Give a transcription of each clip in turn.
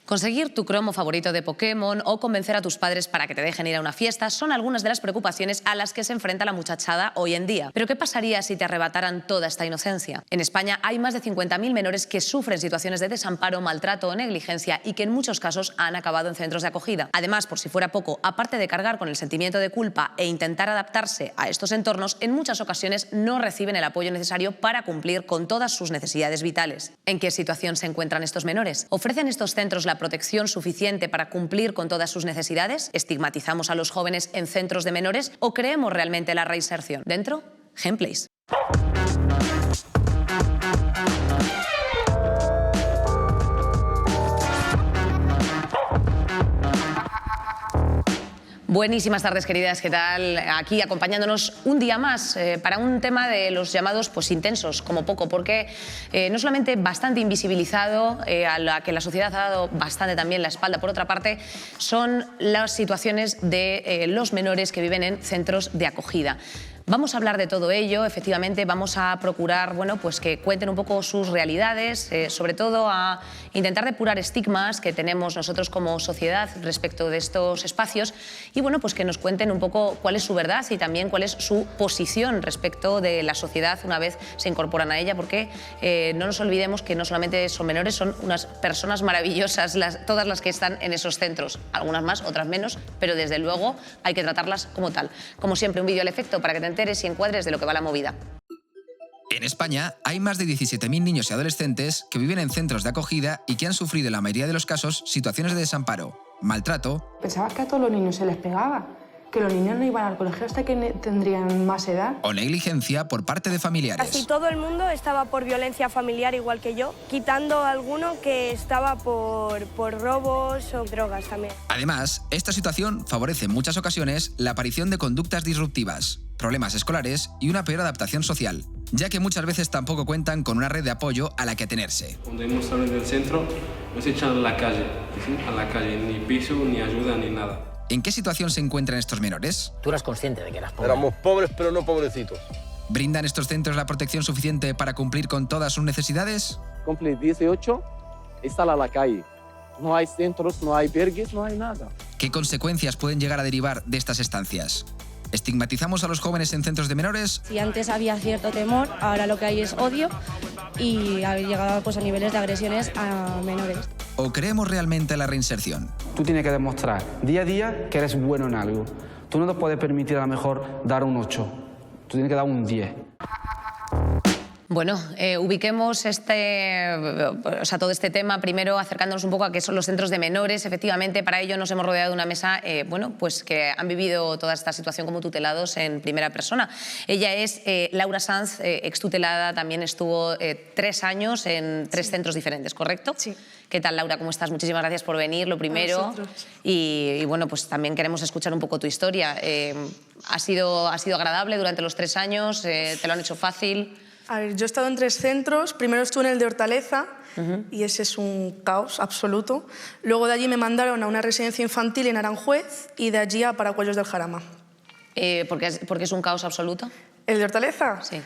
Conseguir tu cromo favorito de Pokémon o convencer a tus padres para que te dejen ir a una fiesta son algunas de las preocupaciones a las que se enfrenta la muchachada hoy en día. Pero ¿qué pasaría si te arrebataran toda esta inocencia? En España hay más de 50.000 menores que sufren situaciones de desamparo, maltrato o negligencia y que en muchos casos han acabado en centros de acogida. Además, por si fuera poco, aparte de cargar con el sentimiento de culpa e intentar adaptarse a estos entornos, en muchas ocasiones no reciben el apoyo necesario para cumplir con todas sus necesidades vitales. ¿En qué situación se encuentran estos menores? ¿Ofrecen estos centros la protección suficiente para cumplir con todas sus necesidades? ¿Estigmatizamos a los jóvenes en centros de menores o creemos realmente la reinserción? Dentro, Gameplays. Buenísimas tardes, queridas, ¿qué tal? Aquí acompañándonos un día más para un tema de los llamados intensos, como poco, porque no solamente bastante invisibilizado, a la que la sociedad ha dado bastante también la espalda, por otra parte, son las situaciones de los menores que viven en centros de acogida. Vamos a hablar de todo ello, efectivamente, vamos a procurar que cuenten un poco sus realidades, sobre todo a intentar depurar estigmas que tenemos nosotros como sociedad respecto de estos espacios y que nos cuenten un poco cuál es su verdad y también cuál es su posición respecto de la sociedad una vez se incorporan a ella, porque no nos olvidemos que no solamente son menores, son unas personas maravillosas todas las que están en esos centros, algunas más, otras menos, pero desde luego hay que tratarlas como tal. Como siempre, un vídeo al efecto para que te enteres y encuadres de lo que va la movida. En España hay más de 17.000 niños y adolescentes que viven en centros de acogida y que han sufrido en la mayoría de los casos situaciones de desamparo, maltrato. Pensabas que a todos los niños se les pegaba, que los niños no iban al colegio hasta que tendrían más edad. O negligencia por parte de familiares. Casi todo el mundo estaba por violencia familiar igual que yo, quitando a alguno que estaba por robos o drogas también. Además, esta situación favorece en muchas ocasiones la aparición de conductas disruptivas, problemas escolares y una peor adaptación social, ya que muchas veces tampoco cuentan con una red de apoyo a la que atenerse. Cuando hemos salido del centro, nos echan a la calle, ni piso, ni ayuda, ni nada. ¿En qué situación se encuentran estos menores? Tú eras consciente de que eras pobre. Éramos pobres, pero no pobrecitos. ¿Brindan estos centros la protección suficiente para cumplir con todas sus necesidades? Cumple 18 y sale a la calle. No hay centros, no hay albergues, no hay nada. ¿Qué consecuencias pueden llegar a derivar de estas estancias? ¿Estigmatizamos a los jóvenes en centros de menores? Si antes había cierto temor, ahora lo que hay es odio y ha llegado a niveles de agresiones a menores. ¿O creemos realmente en la reinserción? Tú tienes que demostrar día a día que eres bueno en algo. Tú no te puedes permitir a lo mejor dar un 8. Tú tienes que dar un 10. Ubiquemos todo este tema primero acercándonos un poco a qué son los centros de menores. Efectivamente, para ello nos hemos rodeado de una mesa que han vivido toda esta situación como tutelados en primera persona. Ella es Laura Sanz, extutelada, también estuvo 3 años en 3 centros diferentes, ¿correcto? Sí. ¿Qué tal, Laura? ¿Cómo estás? Muchísimas gracias por venir, lo primero. Y también queremos escuchar un poco tu historia. ¿Ha sido agradable durante los 3 años? ¿Te lo han hecho fácil? A ver, yo he estado en 3 centros. Primero estuve en el de Hortaleza y ese es un caos absoluto. Luego de allí me mandaron a una residencia infantil en Aranjuez y de allí a Paracuellos del Jarama. ¿Por qué es un caos absoluto? ¿El de Hortaleza? Sí.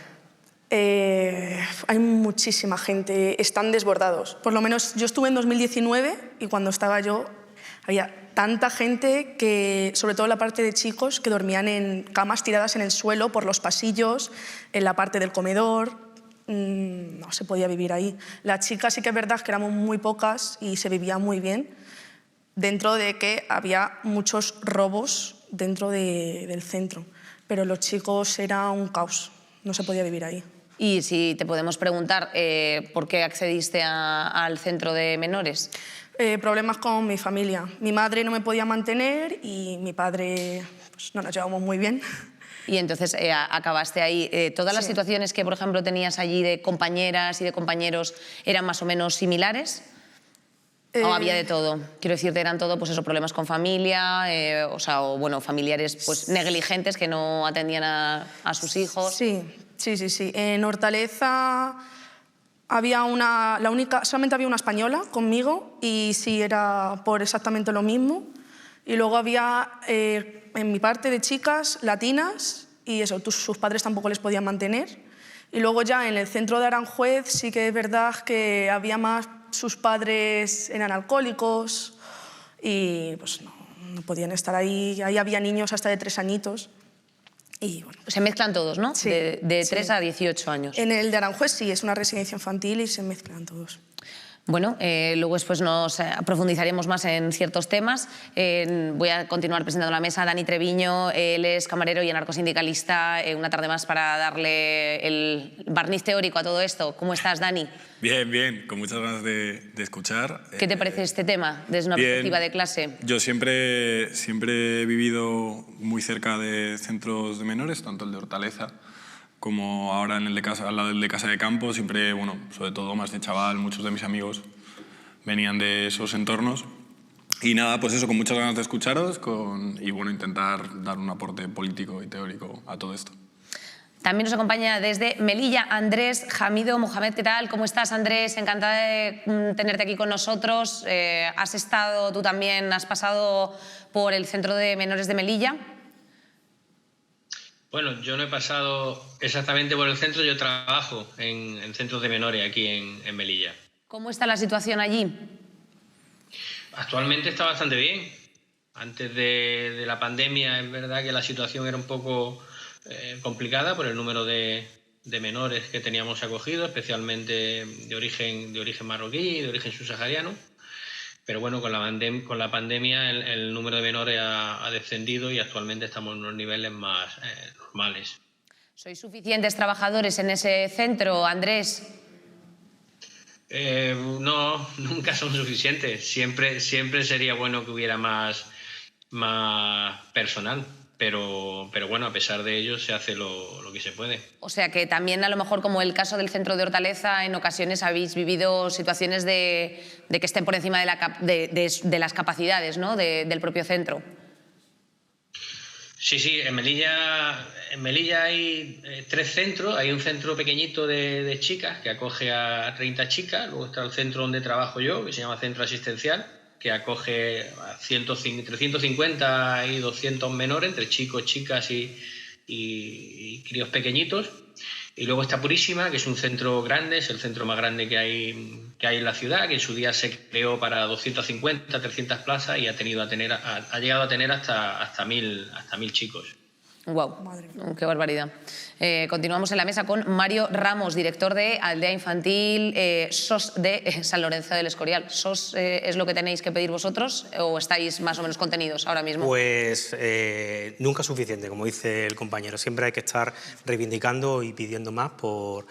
Hay muchísima gente, están desbordados. Por lo menos yo estuve en 2019 y cuando estaba yo había tanta gente que, sobre todo la parte de chicos, que dormían en camas tiradas en el suelo por los pasillos, en la parte del comedor. No se podía vivir ahí. Las chicas sí que es verdad que éramos muy pocas y se vivía muy bien, dentro de que había muchos robos dentro del centro. Pero los chicos era un caos, no se podía vivir ahí. Y si te podemos preguntar, ¿por qué accediste al centro de menores? Problemas con mi familia. Mi madre no me podía mantener y mi padre no nos llevamos muy bien. Y entonces acabaste ahí. ¿Todas las situaciones que, por ejemplo, tenías allí de compañeras y de compañeros eran más o menos similares? ¿O había de todo? Quiero decir, eran todo problemas con familia, familiares negligentes que no atendían a sus hijos. Sí. En Hortaleza solamente había una española conmigo y sí, era por exactamente lo mismo. Y luego había, en mi parte de chicas, latinas y sus padres tampoco les podían mantener. Y luego ya en el centro de Aranjuez sí que es verdad que había más sus padres eran alcohólicos y pues no podían estar ahí. Ahí había niños hasta de 3 añitos. Y, bueno, se mezclan todos, ¿no? Sí, de 3 a 18 años. En el de Aranjuez sí, es una residencia infantil y se mezclan todos. Bueno, luego después nos profundizaremos más en ciertos temas. Voy a continuar presentando la mesa. Dani Treviño, él es camarero y anarcosindicalista. Una tarde más para darle el barniz teórico a todo esto. ¿Cómo estás, Dani? Bien, bien, con muchas ganas de escuchar. ¿Qué te parece este tema desde una perspectiva de clase? Yo siempre he vivido muy cerca de centros de menores, tanto el de Hortaleza como ahora en el de casa, al lado del de Casa de Campo. Siempre, bueno, sobre todo más de chaval, muchos de mis amigos venían de esos entornos. Y nada, pues eso, con muchas ganas de escucharos y bueno, intentar dar un aporte político y teórico a todo esto. También nos acompaña desde Melilla Andrés Hamido Mohamed. ¿Qué tal? ¿Cómo estás, Andrés? Encantada de tenerte aquí con nosotros. ¿Has estado, tú también, has pasado por el Centro de Menores de Melilla? Bueno, yo no he pasado exactamente por el centro, yo trabajo en centros de menores aquí en Melilla. ¿Cómo está la situación allí? Actualmente está bastante bien. Antes de la pandemia es verdad que la situación era un poco complicada por el número de menores que teníamos acogidos, especialmente de origen marroquí y de origen subsahariano. Pero bueno, con la pandemia el número de menores ha descendido y actualmente estamos en unos niveles más normales. ¿Sois suficientes trabajadores en ese centro, Andrés? No, nunca son suficientes. Siempre sería bueno que hubiera más personal. Pero bueno, a pesar de ello se hace lo que se puede. O sea que también a lo mejor como el caso del centro de Hortaleza, en ocasiones habéis vivido situaciones de que estén por encima de las capacidades, ¿no? del propio centro. Sí, en Melilla hay 3 centros. Hay un centro pequeñito de chicas que acoge a 30 chicas. Luego está el centro donde trabajo yo, que se llama Centro Asistencial, que acoge a 350 y 200 menores, entre chicos, chicas y críos pequeñitos. Y luego está Purísima, que es un centro grande, es el centro más grande que hay en la ciudad, que en su día se creó para 250, 300 plazas y ha llegado a tener hasta 1000 chicos. ¡Guau! ¡Qué barbaridad! Continuamos en la mesa con Mario Ramos, director de Aldea Infantil SOS de San Lorenzo del Escorial. ¿SOS es lo que tenéis que pedir vosotros o estáis más o menos contenidos ahora mismo? Pues nunca suficiente, como dice el compañero. Siempre hay que estar reivindicando y pidiendo más por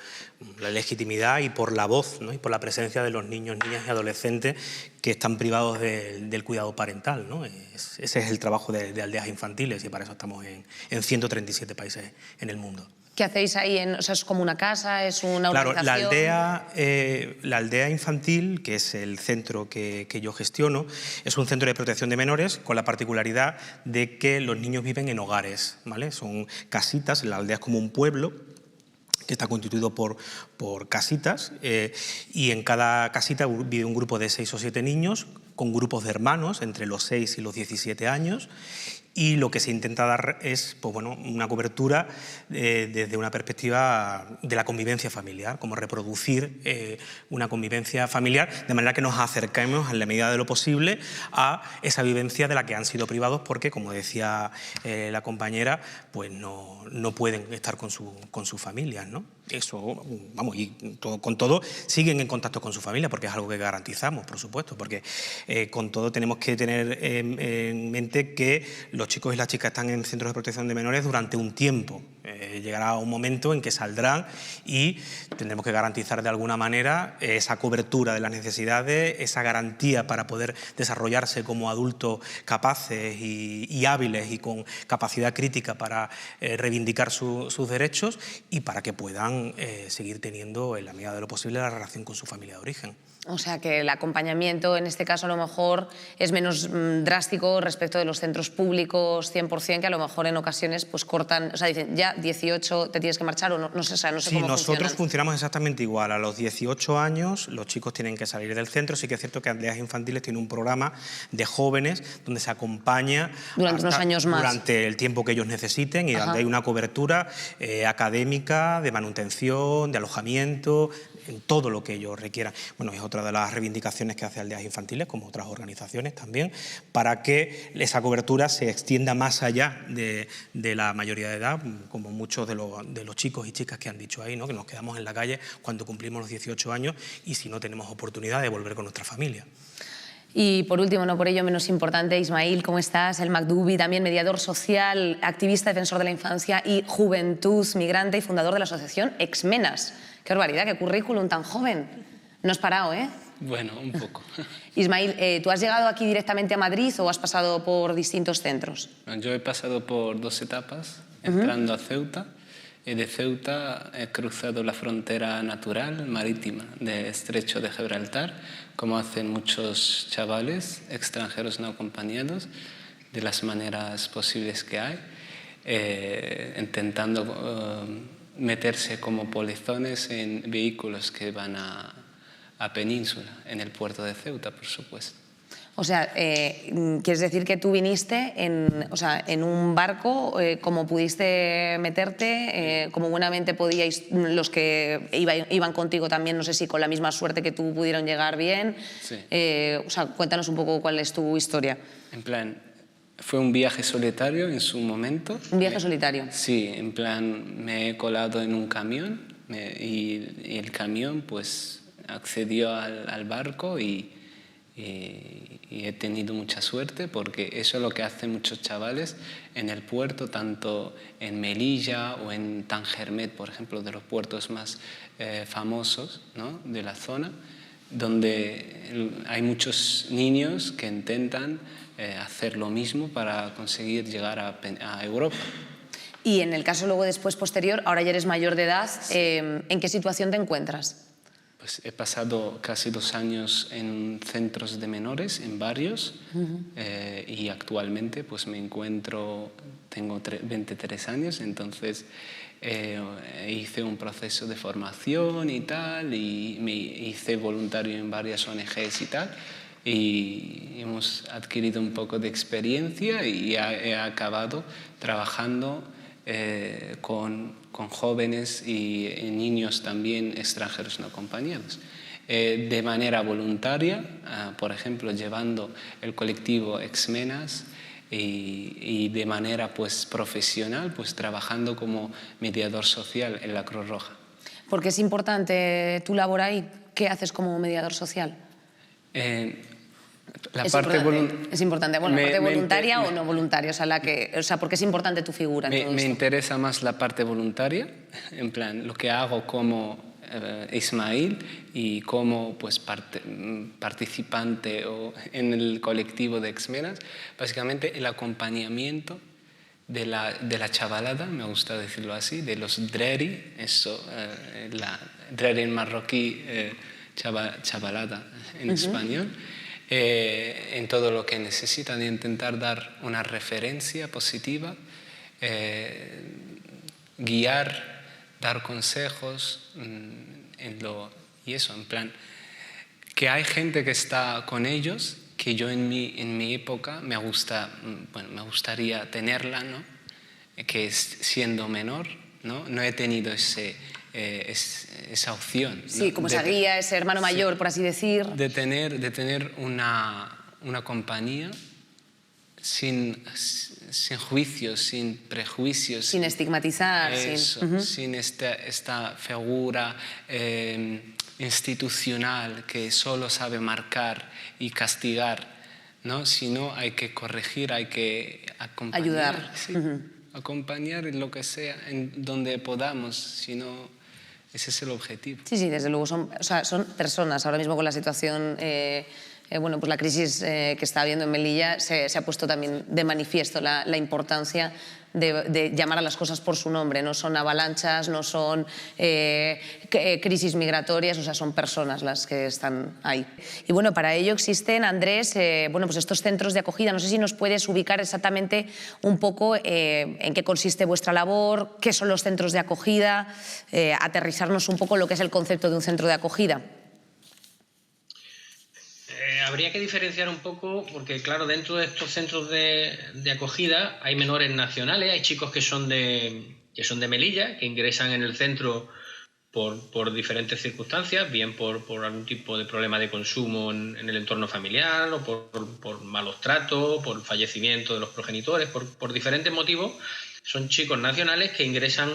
la legitimidad y por la voz, ¿no? Y por la presencia de los niños, niñas y adolescentes que están privados del cuidado parental, ¿no? Ese es el trabajo de aldeas infantiles y para eso estamos en 137 países en el mundo. ¿Qué hacéis ahí? O sea, ¿es como una casa? ¿Es una organización? Claro, la aldea infantil, que es el centro que yo gestiono, es un centro de protección de menores con la particularidad de que los niños viven en hogares, ¿vale? Son casitas, la aldea es como un pueblo que está constituido por casitas y en cada casita vive un grupo de 6 o 7 niños con grupos de hermanos entre los 6 y los 17 años. Y lo que se intenta dar es pues bueno, una cobertura desde una perspectiva de la convivencia familiar, como reproducir una convivencia familiar de manera que nos acerquemos en la medida de lo posible a esa vivencia de la que han sido privados porque, como decía la compañera, pues no pueden estar con sus familias, ¿no? Eso, vamos, y con todo siguen en contacto con su familia porque es algo que garantizamos, por supuesto, porque con todo tenemos que tener en mente que los chicos y las chicas están en centros de protección de menores durante un tiempo. Llegará un momento en que saldrán y tendremos que garantizar de alguna manera esa cobertura de las necesidades, esa garantía para poder desarrollarse como adultos capaces y hábiles y con capacidad crítica para reivindicar sus derechos y para que puedan seguir teniendo en la medida de lo posible la relación con su familia de origen. O sea que el acompañamiento en este caso a lo mejor es menos drástico respecto de los centros públicos 100%, que a lo mejor en ocasiones pues cortan, o sea, dicen ya 18 te tienes que marchar o no sé, o sea, no sé Sí, cómo nosotros funcionan. funcionamos exactamente igual. A los 18 años los chicos tienen que salir del centro. Sí que es cierto que Aldeas Infantiles tiene un programa de jóvenes donde se acompaña Durante unos años más. Durante el tiempo que ellos necesiten y donde hay una cobertura académica, de manutención, de alojamiento, en todo lo que ellos requieran. Bueno, es otra de las reivindicaciones que hace Aldeas Infantiles, como otras organizaciones también, para que esa cobertura se extienda más allá de la mayoría de edad, como muchos de los chicos y chicas que han dicho ahí, ¿no? Que nos quedamos en la calle cuando cumplimos los 18 años y si no tenemos oportunidad de volver con nuestra familia. Y por último, no por ello menos importante, Ismail, ¿cómo estás? El Magdubi, también mediador social, activista, defensor de la infancia y juventud migrante y fundador de la asociación Exmenas. ¡Qué barbaridad, qué currículum tan joven! No has parado, ¿eh? Bueno, un poco. Ismail, ¿tú has llegado aquí directamente a Madrid o has pasado por distintos centros? Yo he pasado por 2 etapas, entrando a Ceuta. Y de Ceuta he cruzado la frontera natural marítima del Estrecho de Gibraltar, como hacen muchos chavales extranjeros no acompañados, de las maneras posibles que hay, intentando meterse como polizones en vehículos que van a Península, en el puerto de Ceuta, por supuesto. O sea, ¿quieres decir que tú viniste en un barco, como pudiste meterte, como buenamente podíais, los que iban contigo también, no sé si con la misma suerte que tú pudieron llegar bien? Sí. O sea, cuéntanos un poco cuál es tu historia. En plan, fue un viaje solitario en su momento. ¿Un viaje solitario? Sí, en plan, me he colado en un camión y el camión pues accedió al barco y he tenido mucha suerte porque eso es lo que hacen muchos chavales en el puerto, tanto en Melilla o en Tangermet, por ejemplo, de los puertos más famosos, ¿no?, de la zona, donde hay muchos niños que intentan hacer lo mismo para conseguir llegar a Europa. Y en el caso luego después posterior, ahora ya eres mayor de edad, ¿en qué situación te encuentras? Pues he pasado casi 2 años en centros de menores, en varios, y actualmente pues me encuentro, tengo 23 años, entonces hice un proceso de formación y tal, y me hice voluntario en varias ONGs y tal, y hemos adquirido un poco de experiencia y he acabado trabajando con jóvenes y niños también extranjeros no acompañados. De manera voluntaria, por ejemplo, llevando el colectivo Exmenas y de manera pues, profesional, pues, trabajando como mediador social en la Cruz Roja. ¿Por qué es importante tu labor ahí? ¿Qué haces como mediador social? ¿Es importante? Bueno, la parte voluntaria o no voluntaria, o sea, ¿por qué es importante tu figura en todo esto? Me interesa más la parte voluntaria, en plan, lo que hago como Ismail y como pues, participante en el colectivo de Exmenas, básicamente el acompañamiento de la chavalada, me gusta decirlo así, de los dreri, dreri en marroquí, chavalada en español, en todo lo que necesitan, intentar dar una referencia positiva, guiar, dar consejos, y eso, en plan, que hay gente que está con ellos, que yo en mi época me gustaría tenerla, ¿no?, que es siendo menor, no he tenido esa opción. Sí, ¿no?, como esa guía, ese hermano mayor, sí, por así decir. De tener una compañía sin juicios, sin prejuicios. Sin estigmatizar. Sin esta figura institucional que solo sabe marcar y castigar, ¿no? Sino hay que corregir, hay que acompañar. Ayudar. Sí, acompañar en lo que sea, en donde podamos, sino ese es el objetivo. Sí, desde luego son personas ahora mismo con la situación bueno, pues la crisis que está habiendo en Melilla se ha puesto también de manifiesto la importancia de llamar a las cosas por su nombre. No son avalanchas, no son crisis migratorias, o sea, son personas las que están ahí. Y bueno, para ello existen, Andrés, bueno, pues estos centros de acogida. No sé si nos puedes ubicar exactamente un poco en qué consiste vuestra labor, qué son los centros de acogida, aterrizarnos un poco lo que es el concepto de un centro de acogida. Habría que diferenciar un poco, porque claro, dentro de estos centros de acogida hay menores nacionales, hay chicos que son de Melilla, que ingresan en el centro por diferentes circunstancias, bien por algún tipo de problema de consumo en el entorno familiar, o por malos tratos, por fallecimiento de los progenitores, por diferentes motivos. Son chicos nacionales que ingresan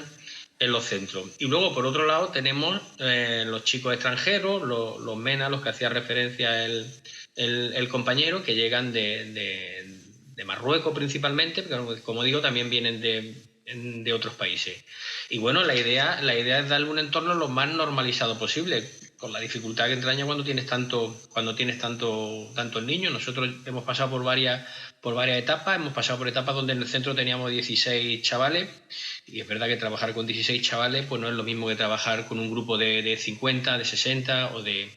en los centros. Y luego, por otro lado, tenemos los chicos extranjeros, los MENA, los que hacía referencia el compañero, que llegan de Marruecos principalmente, pero como digo, también vienen de otros países. Y bueno, la idea es darle un entorno lo más normalizado posible, con la dificultad que entraña cuando tienes tantos niños. Nosotros hemos pasado por varias etapas, hemos pasado por etapas donde en el centro teníamos 16 chavales, y es verdad que trabajar con 16 chavales pues no es lo mismo que trabajar con un grupo de 50, de 60 o de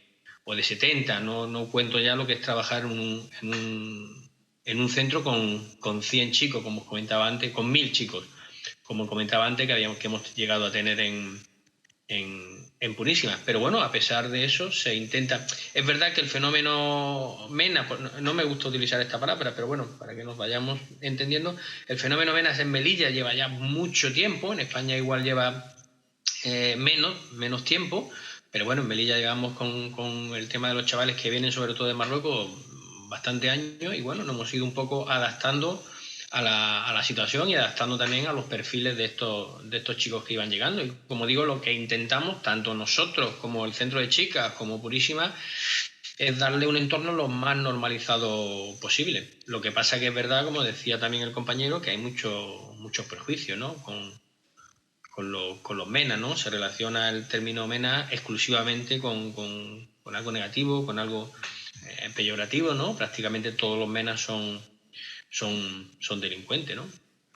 70. No cuento ya lo que es trabajar en un centro con 100 chicos, como os comentaba antes, con 1000 chicos, como comentaba antes, que hemos llegado a tener en Purísima. Pero bueno, a pesar de eso se intenta. Es verdad que el fenómeno MENA, pues no me gusta utilizar esta palabra, pero bueno, para que nos vayamos entendiendo, el fenómeno MENA en Melilla lleva ya mucho tiempo, en España igual lleva menos tiempo, pero bueno, en Melilla llegamos con el tema de los chavales que vienen sobre todo de Marruecos bastante años, y bueno, nos hemos ido un poco adaptando a la situación y adaptando también a los perfiles de estos chicos que iban llegando. Y como digo, lo que intentamos, tanto nosotros como el Centro de Chicas como Purísima, es darle un entorno lo más normalizado posible. Lo que pasa que es verdad, como decía también el compañero, que hay muchos prejuicios, ¿no? Con los MENA, ¿no? Se relaciona el término MENA exclusivamente con algo negativo, con algo peyorativo, ¿no? Prácticamente todos los MENA son delincuentes, ¿no?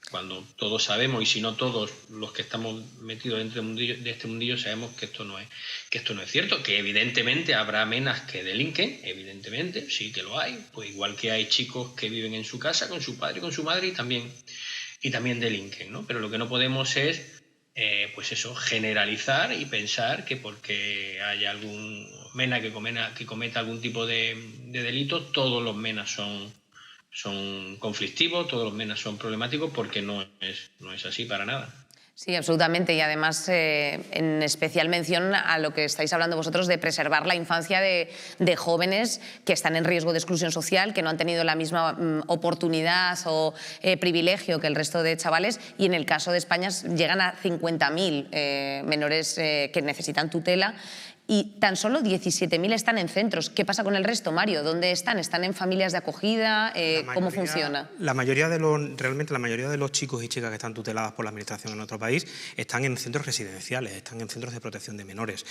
Cuando todos sabemos, y si no todos los que estamos metidos dentro de este mundillo, sabemos que esto no es cierto, que evidentemente habrá menas que delinquen, evidentemente, sí que lo hay, pues igual que hay chicos que viven en su casa con su padre y con su madre y también delinquen, ¿no? Pero lo que no podemos es pues eso, generalizar y pensar que porque haya algún mena que cometa algún tipo de delito, todos los menas son conflictivos, todos los menas son problemáticos, porque no es así para nada. Sí, absolutamente, y además en especial mención a lo que estáis hablando vosotros de preservar la infancia de jóvenes que están en riesgo de exclusión social, que no han tenido la misma oportunidad o privilegio que el resto de chavales, y en el caso de España llegan a 50.000 menores que necesitan tutela. Y tan solo 17.000 están en centros. ¿Qué pasa con el resto, Mario? ¿Dónde están? ¿Están en familias de acogida? ¿Cómo funciona? Realmente la mayoría de los chicos y chicas que están tuteladas por la administración en nuestro país están en centros residenciales, están en centros de protección de menores.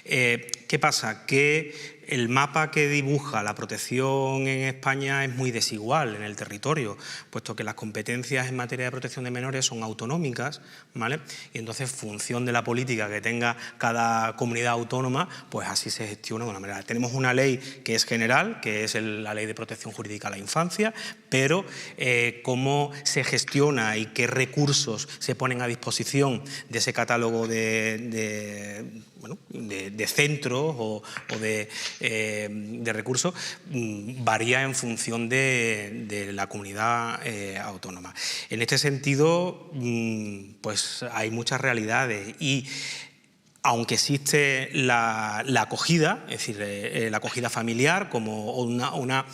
¿Qué pasa? Que el mapa que dibuja la protección en España es muy desigual en el territorio, puesto que las competencias en materia de protección de menores son autonómicas, ¿vale? Y entonces, en función de la política que tenga cada comunidad autónoma, pues así se gestiona de una manera. Tenemos una ley que es general, que es la Ley de Protección Jurídica a la Infancia, pero cómo se gestiona y qué recursos se ponen a disposición de ese catálogo de centros o de recursos varía en función de la comunidad autónoma. En este sentido, pues hay muchas realidades, y aunque existe la acogida, es decir, la acogida familiar como una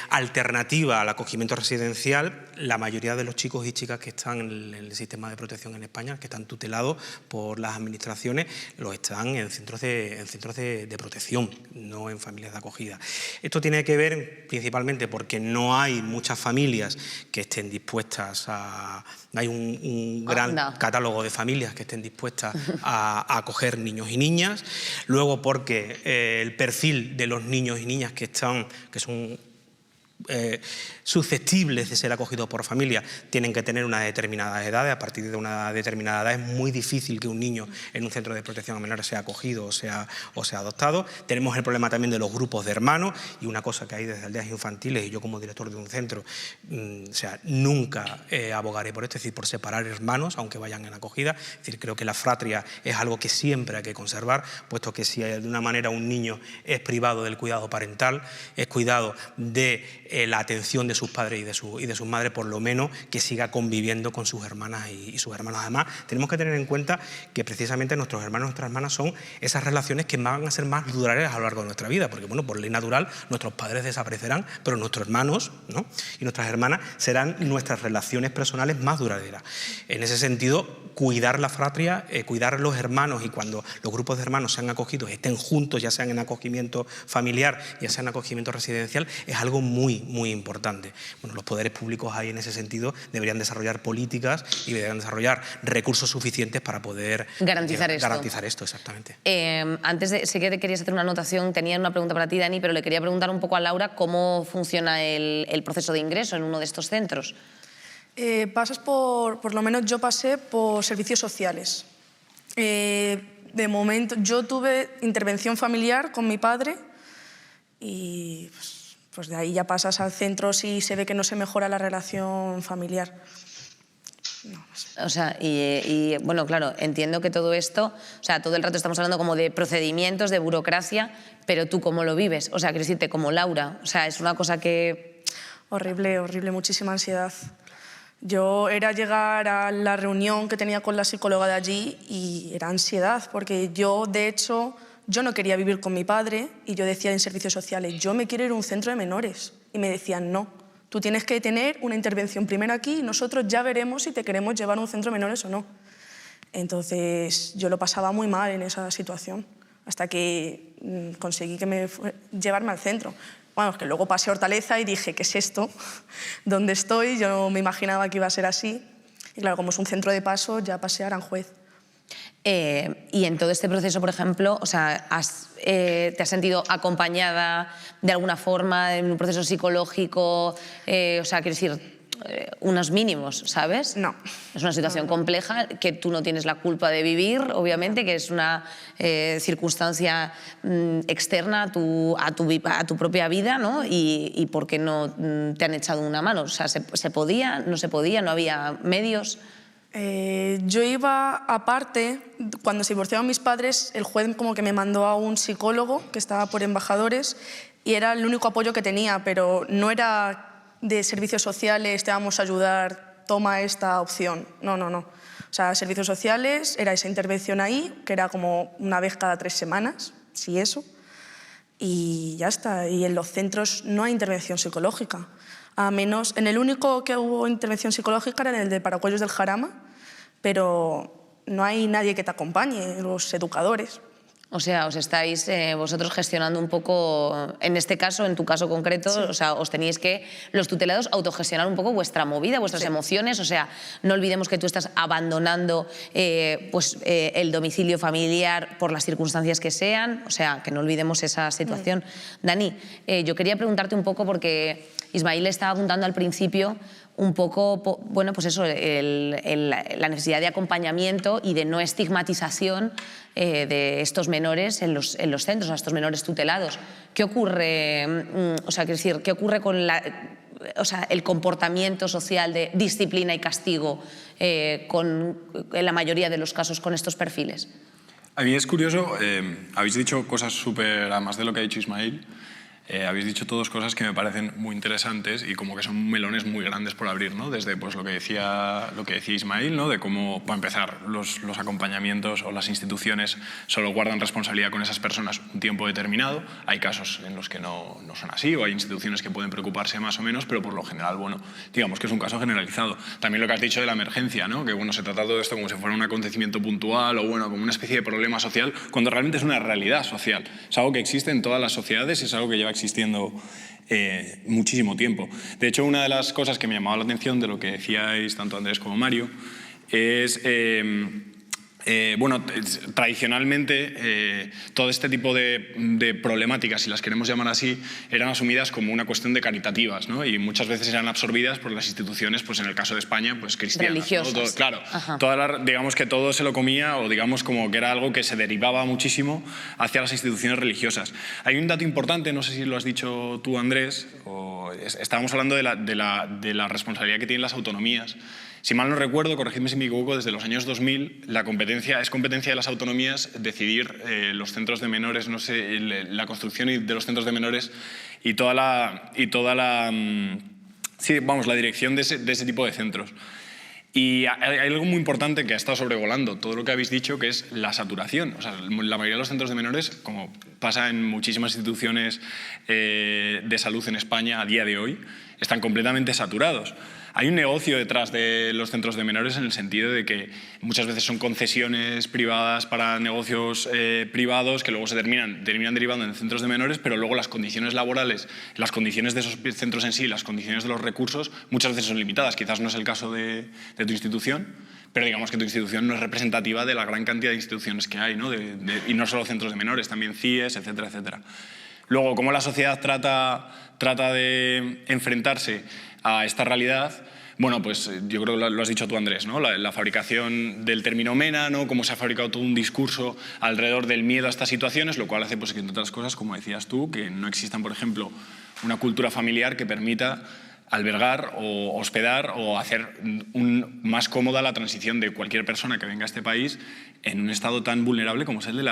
alternativa al acogimiento residencial, la mayoría de los chicos y chicas que están en el sistema de protección en España, que están tutelados por las administraciones, los están en centros de protección, no en familias de acogida. Esto tiene que ver principalmente porque no hay muchas familias que estén dispuestas no hay un gran catálogo de familias que estén dispuestas a a acoger niños y niñas, luego porque el perfil de los niños y niñas que son susceptibles de ser acogidos por familia tienen que tener una determinada edad. A partir de una determinada edad es muy difícil que un niño en un centro de protección a menores sea acogido o sea adoptado. Tenemos el problema también de los grupos de hermanos, y una cosa que hay desde aldeas infantiles, y yo como director de un centro, nunca abogaré por esto, es decir, por separar hermanos aunque vayan en acogida. Es decir, creo que la fratria es algo que siempre hay que conservar, puesto que si de una manera un niño es privado del cuidado parental, es cuidado de la atención de sus padres y de sus madres, por lo menos que siga conviviendo con sus hermanas y sus hermanos. Además, tenemos que tener en cuenta que precisamente nuestros hermanos y nuestras hermanas son esas relaciones que van a ser más duraderas a lo largo de nuestra vida, porque bueno, por ley natural nuestros padres desaparecerán, pero nuestros hermanos, ¿no?, y nuestras hermanas serán nuestras relaciones personales más duraderas. En ese sentido, cuidar la fratria, cuidar los hermanos, y cuando los grupos de hermanos sean acogidos, estén juntos, ya sean en acogimiento familiar, ya sea en acogimiento residencial, es algo muy importante. Bueno, los poderes públicos ahí en ese sentido deberían desarrollar políticas y deberían desarrollar recursos suficientes para poder garantizar esto, exactamente. Sé que te querías hacer una anotación, tenía una pregunta para ti, Dani, pero le quería preguntar un poco a Laura cómo funciona el proceso de ingreso en uno de estos centros. Pasas por lo menos yo pasé por servicios sociales. De momento, yo tuve intervención familiar con mi padre y pues de ahí ya pasas al centro si se ve que no se mejora la relación familiar. O sea, y bueno, claro, entiendo que todo esto, o sea, todo el rato estamos hablando como de procedimientos, de burocracia, pero tú cómo lo vives, o sea, quiero decirte, como Laura, o sea, es una cosa que... Horrible, muchísima ansiedad. Yo era llegar a la reunión que tenía con la psicóloga de allí y era ansiedad, porque yo, de hecho, yo no quería vivir con mi padre y yo decía en servicios sociales, yo me quiero ir a un centro de menores. Y me decían, no, tú tienes que tener una intervención primero aquí y nosotros ya veremos si te queremos llevar a un centro de menores o no. Entonces, yo lo pasaba muy mal en esa situación, hasta que conseguí llevarme al centro. Bueno, es que luego pasé a Hortaleza y dije, ¿qué es esto? ¿Dónde estoy? Yo no me imaginaba que iba a ser así. Y claro, como es un centro de paso, ya pasé a Aranjuez. Y en todo este proceso, por ejemplo, o sea, ¿te has sentido acompañada de alguna forma en un proceso psicológico? O sea, quiero decir, unos mínimos, ¿sabes? No. Es una situación compleja que tú no tienes la culpa de vivir, obviamente, que es una circunstancia externa a tu propia vida, ¿no? Y ¿por qué no te han echado una mano? O sea, ¿se podía? ¿No se podía? ¿No había medios? Yo iba aparte, cuando se divorciaron mis padres, el juez como que me mandó a un psicólogo que estaba por embajadores y era el único apoyo que tenía, pero no era de servicios sociales, te vamos a ayudar, toma esta opción. No. O sea, servicios sociales, era esa intervención ahí, que era como una vez cada 3 semanas, si eso, y ya está. Y en los centros no hay intervención psicológica. A menos, en el único que hubo intervención psicológica era en el de Paracuellos del Jarama, pero no hay nadie que te acompañe, los educadores. O sea, os estáis vosotros gestionando un poco, en este caso, en tu caso concreto, sí. O sea, os teníais que, los tutelados, autogestionar un poco vuestra movida, vuestras emociones. O sea, no olvidemos que tú estás abandonando el domicilio familiar por las circunstancias que sean. O sea, que no olvidemos esa situación. Dani, yo quería preguntarte un poco, porque Ismail estaba apuntando al principio un poco, bueno, pues eso, la necesidad de acompañamiento y de no estigmatización de estos menores en los centros, a estos menores tutelados. ¿Qué ocurre? O sea, quiero decir, ¿qué ocurre con el comportamiento social de disciplina y castigo en la mayoría de los casos con estos perfiles? A mí es curioso, habéis dicho cosas súper, además de lo que ha dicho Ismail, habéis dicho todas cosas que me parecen muy interesantes y como que son melones muy grandes por abrir, ¿no? Desde pues, lo que decía Ismail, ¿no? De cómo, para empezar, los acompañamientos o las instituciones solo guardan responsabilidad con esas personas un tiempo determinado. Hay casos en los que no son así, o hay instituciones que pueden preocuparse más o menos, pero por lo general, bueno, digamos que es un caso generalizado. También lo que has dicho de la emergencia, ¿no? Que bueno, se trata todo esto como si fuera un acontecimiento puntual o bueno, como una especie de problema social, cuando realmente es una realidad social. Es algo que existe en todas las sociedades y es algo que lleva existiendo muchísimo tiempo. De hecho, una de las cosas que me llamaba la atención de lo que decíais tanto Andrés como Mario es Bueno, tradicionalmente todo este tipo de problemáticas, si las queremos llamar así, eran asumidas como una cuestión de caritativas, ¿no? Y muchas veces eran absorbidas por las instituciones, pues en el caso de España, pues cristianas, religiosas. ¿no? Claro, digamos que todo se lo comía, o digamos como que era algo que se derivaba muchísimo hacia las instituciones religiosas. Hay un dato importante, no sé si lo has dicho tú, Andrés, estábamos hablando de la responsabilidad que tienen las autonomías. Si mal no recuerdo, corregidme si me equivoco, desde los años 2000 es competencia de las autonomías decidir los centros de menores, no sé, la construcción de los centros de menores y toda la dirección de ese tipo de centros. Y hay algo muy importante que ha estado sobrevolando todo lo que habéis dicho, que es la saturación. O sea, la mayoría de los centros de menores, como pasa en muchísimas instituciones de salud en España a día de hoy, están completamente saturados. Hay un negocio detrás de los centros de menores en el sentido de que muchas veces son concesiones privadas para negocios privados que luego se terminan derivando en centros de menores, pero luego las condiciones laborales, las condiciones de esos centros en sí, las condiciones de los recursos, muchas veces son limitadas. Quizás no es el caso de tu institución, pero digamos que tu institución no es representativa de la gran cantidad de instituciones que hay, ¿no? Y no solo centros de menores, también CIES, etcétera, etcétera. Luego, ¿cómo la sociedad trata de enfrentarse a esta realidad? Bueno, pues yo creo que lo has dicho tú, Andrés, ¿no? La fabricación del término MENA, ¿no? Cómo se ha fabricado todo un discurso alrededor del miedo a estas situaciones, lo cual hace, pues, que, entre otras cosas, como decías tú, que no existan, por ejemplo, una cultura familiar que permita albergar o hospedar o hacer más cómoda la transición de cualquier persona que venga a este país en un estado tan vulnerable como es el de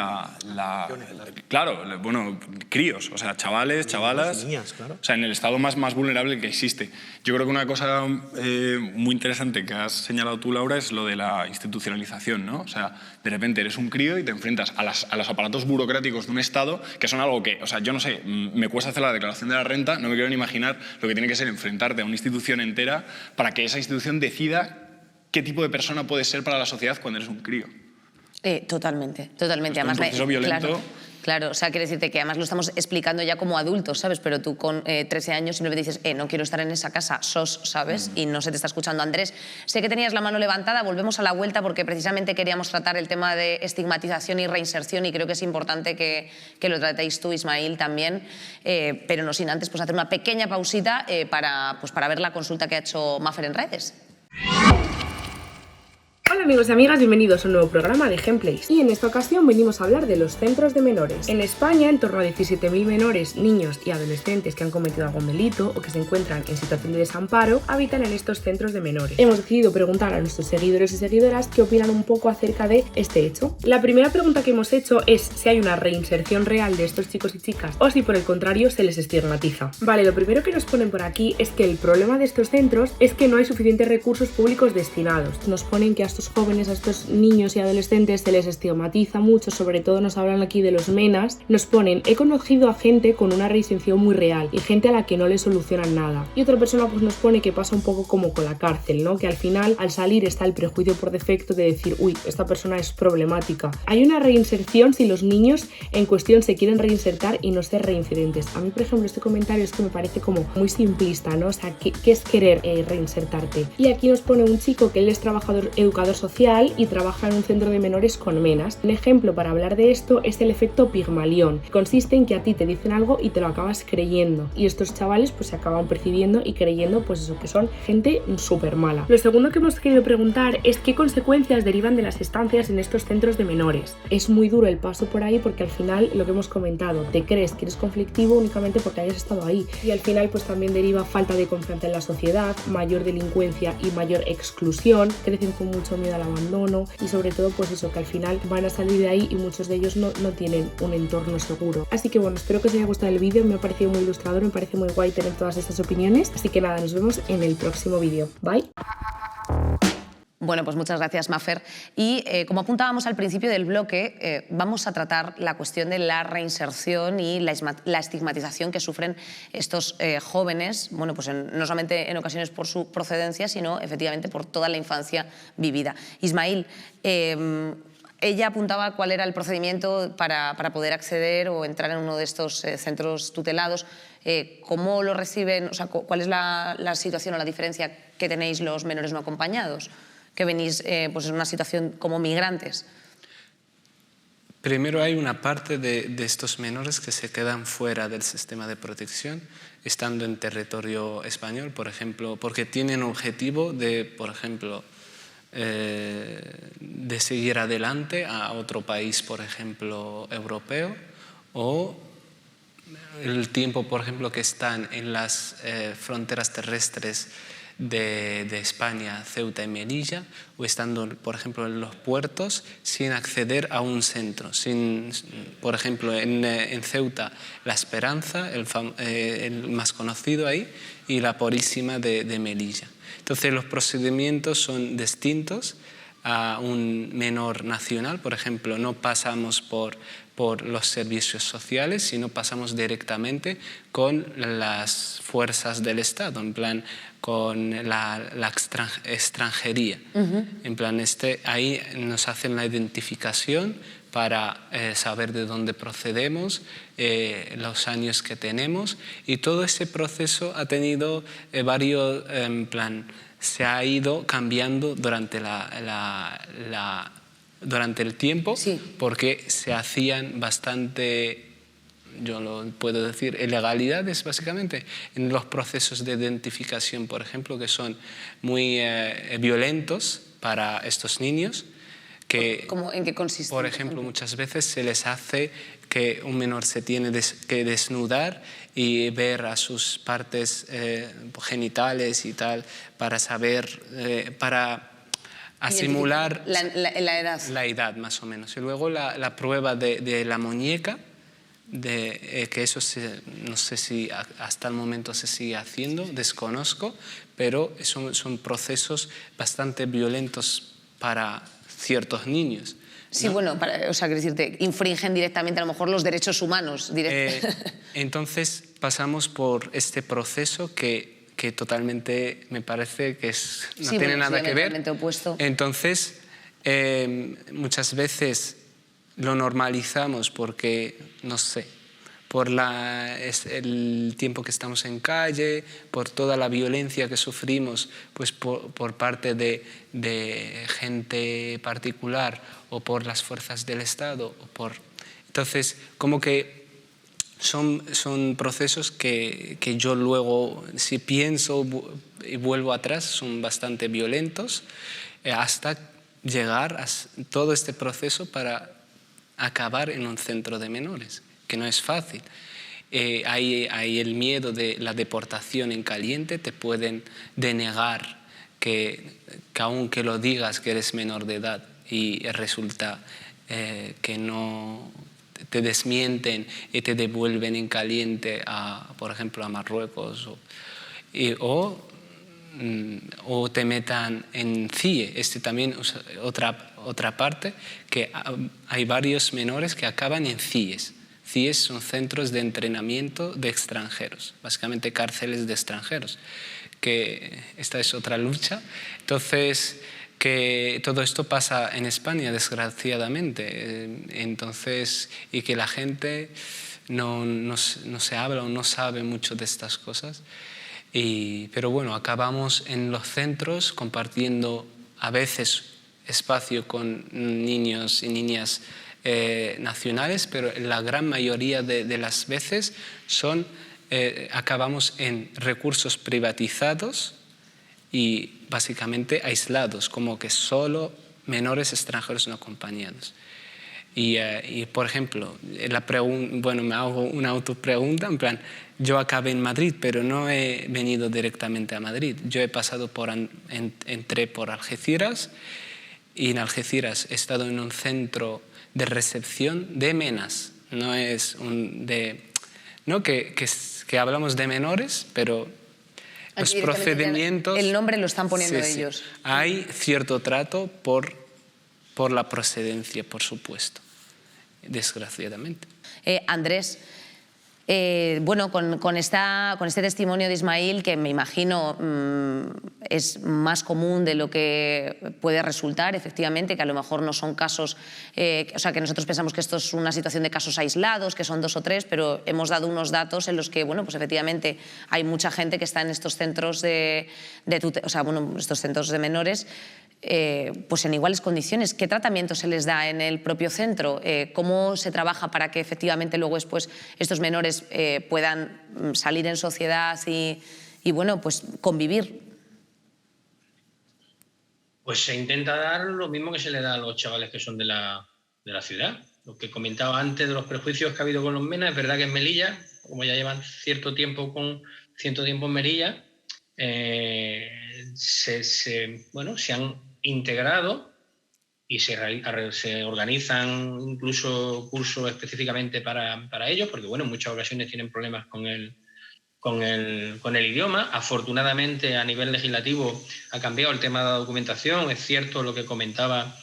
críos, o sea, chavales, chavalas, niñas, claro. O sea, en el estado más vulnerable que existe. Yo creo que una cosa muy interesante que has señalado tú, Laura, es lo de la institucionalización, ¿no? O sea, de repente eres un crío y te enfrentas a los aparatos burocráticos de un Estado, que son algo que, o sea, yo no sé, me cuesta hacer la declaración de la renta, no me quiero ni imaginar lo que tiene que ser enfrentarte a una institución entera para que esa institución decida qué tipo de persona puedes ser para la sociedad cuando eres un crío. Totalmente. Además, un proceso violento. Claro, o sea, quiere decirte que además lo estamos explicando ya como adultos, ¿sabes? Pero tú con 13 años simplemente dices, no quiero estar en esa casa, ¿sabes? Y no se te está escuchando. Andrés, sé que tenías la mano levantada, volvemos a la vuelta porque precisamente queríamos tratar el tema de estigmatización y reinserción y creo que es importante que lo tratéis tú, Ismail, también, pero no sin antes pues, hacer una pequeña pausita para ver la consulta que ha hecho Maffer en redes. Hola amigos y amigas, bienvenidos a un nuevo programa de Gameplays. Y en esta ocasión venimos a hablar de los centros de menores. En España, en torno a 17.000 menores, niños y adolescentes que han cometido algún delito o que se encuentran en situación de desamparo habitan en estos centros de menores. Hemos decidido preguntar a nuestros seguidores y seguidoras qué opinan un poco acerca de este hecho. La primera pregunta que hemos hecho es si hay una reinserción real de estos chicos y chicas o si por el contrario se les estigmatiza. Vale, lo primero que nos ponen por aquí es que el problema de estos centros es que no hay suficientes recursos públicos destinados. Nos ponen que a estos jóvenes, a estos niños y adolescentes se les estigmatiza mucho, sobre todo nos hablan aquí de los MENAs, nos ponen, he conocido a gente con una reinserción muy real y gente a la que no le solucionan nada. Y otra persona pues nos pone que pasa un poco como con la cárcel, ¿no? Que al final, al salir está el prejuicio por defecto de decir, uy, esta persona es problemática. Hay una reinserción si los niños en cuestión se quieren reinsertar y no ser reincidentes. A mí, por ejemplo, este comentario es que me parece como muy simplista, ¿no? O sea, ¿qué es querer reinsertarte? Y aquí nos pone un chico que él es educador social y trabaja en un centro de menores con MENAs. Un ejemplo para hablar de esto es el efecto Pigmalión, que consiste en que a ti te dicen algo y te lo acabas creyendo. Y estos chavales pues se acaban percibiendo y creyendo pues eso, que son gente súper mala. Lo segundo que hemos querido preguntar es qué consecuencias derivan de las estancias en estos centros de menores. Es muy duro el paso por ahí porque al final, lo que hemos comentado, te crees que eres conflictivo únicamente porque hayas estado ahí. Y al final pues también deriva falta de confianza en la sociedad, mayor delincuencia y mayor exclusión, crecen con mucho miedo al abandono y sobre todo pues eso, que al final van a salir de ahí y muchos de ellos no tienen un entorno seguro. Así que bueno, espero que os haya gustado el vídeo, me ha parecido muy ilustrador, me parece muy guay tener todas estas opiniones, así que nada, nos vemos en el próximo vídeo. Bye. Bueno, pues muchas gracias, Maffer. Y como apuntábamos al principio del bloque, vamos a tratar la cuestión de la reinserción y la estigmatización que sufren estos jóvenes, bueno, pues no solamente en ocasiones por su procedencia, sino efectivamente por toda la infancia vivida. Ismail, ella apuntaba cuál era el procedimiento para poder acceder o entrar en uno de estos centros tutelados. ¿Cómo lo reciben? O sea, ¿cuál es la situación o la diferencia que tenéis los menores no acompañados? que venís pues en una situación como migrantes? Primero hay una parte de estos menores que se quedan fuera del sistema de protección, estando en territorio español, por ejemplo, porque tienen objetivo de, por ejemplo, de seguir adelante a otro país, por ejemplo, europeo, o el tiempo, por ejemplo, que están en las fronteras terrestres de España, Ceuta y Melilla, o estando, por ejemplo, en los puertos sin acceder a un centro. Por ejemplo, en Ceuta, La Esperanza, el más conocido ahí, y la Purísima de Melilla. Entonces, los procedimientos son distintos a un menor nacional. Por ejemplo, no pasamos por los servicios sociales, sino pasamos directamente con las fuerzas del Estado, en plan con la extranjería. En plan, ahí nos hacen la identificación para saber de dónde procedemos, los años que tenemos, y todo ese proceso ha tenido varios, en plan, se ha ido cambiando durante durante el tiempo, porque se hacían bastante, yo lo puedo decir, ilegalidades básicamente en los procesos de identificación, por ejemplo, que son muy violentos para estos niños. ¿En qué consiste? Por ejemplo, muchas veces se les hace que un menor se tiene que desnudar y ver a sus partes genitales y tal, para saber, para simular la edad. La edad, más o menos. Y luego la prueba de la muñeca, que eso no sé si hasta el momento se sigue haciendo, desconozco, pero son procesos bastante violentos para ciertos niños. Sí, ¿no? Bueno, o sea, quiero decirte, infringen directamente a lo mejor los derechos humanos. Entonces pasamos por este proceso que totalmente me parece que no tiene nada que ver. Opuesto. Entonces, muchas veces lo normalizamos porque, no sé, por el tiempo que estamos en calle, por toda la violencia que sufrimos pues por parte de gente particular o por las fuerzas del Estado. Entonces, como que son procesos que yo luego, si pienso y vuelvo atrás, son bastante violentos, hasta llegar a todo este proceso para acabar en un centro de menores, que no es fácil. Hay el miedo de la deportación en caliente, te pueden denegar que aunque lo digas que eres menor de edad y resulta que no, te desmienten y te devuelven en caliente, por ejemplo, a Marruecos o te metan en CIE. También otra parte, que hay varios menores que acaban en CIEs. CIEs son centros de entrenamiento de extranjeros, básicamente cárceles de extranjeros, que esta es otra lucha. Entonces, que todo esto pasa en España, desgraciadamente, y que la gente no se habla o no sabe mucho de estas cosas. Pero bueno, acabamos en los centros compartiendo a veces espacio con niños y niñas nacionales, pero la gran mayoría de las veces acabamos en recursos privatizados y básicamente aislados, como que solo menores extranjeros no acompañados. Y por ejemplo, me hago una autopregunta, en plan, yo acabé en Madrid, pero no he venido directamente a Madrid. Yo he pasado entré por Algeciras, y en Algeciras he estado en un centro de recepción de menas. No es que hablamos de menores, pero los procedimientos... El nombre lo están poniendo ellos. Sí. Hay cierto trato por la procedencia, por supuesto, desgraciadamente. Andrés, bueno, con este testimonio de Ismail, que me imagino es más común de lo que puede resultar, efectivamente, que a lo mejor no son casos, o sea, que nosotros pensamos que esto es una situación de casos aislados, que son 2 o 3, pero hemos dado unos datos en los que, bueno, pues efectivamente hay mucha gente que está en estos centros estos centros de menores. pues en iguales condiciones. ¿Qué tratamiento se les da en el propio centro? ¿Cómo se trabaja para que efectivamente luego después estos menores puedan salir en sociedad y bueno, pues convivir? Pues se intenta dar lo mismo que se le da a los chavales que son de la ciudad. Lo que comentaba antes de los prejuicios que ha habido con los MENA, es verdad que en Melilla, como ya llevan cierto tiempo en Melilla, se han integrado y se organizan incluso cursos específicamente para ellos, porque bueno, en muchas ocasiones tienen problemas con el idioma. Afortunadamente, a nivel legislativo ha cambiado el tema de la documentación. Es cierto lo que comentaba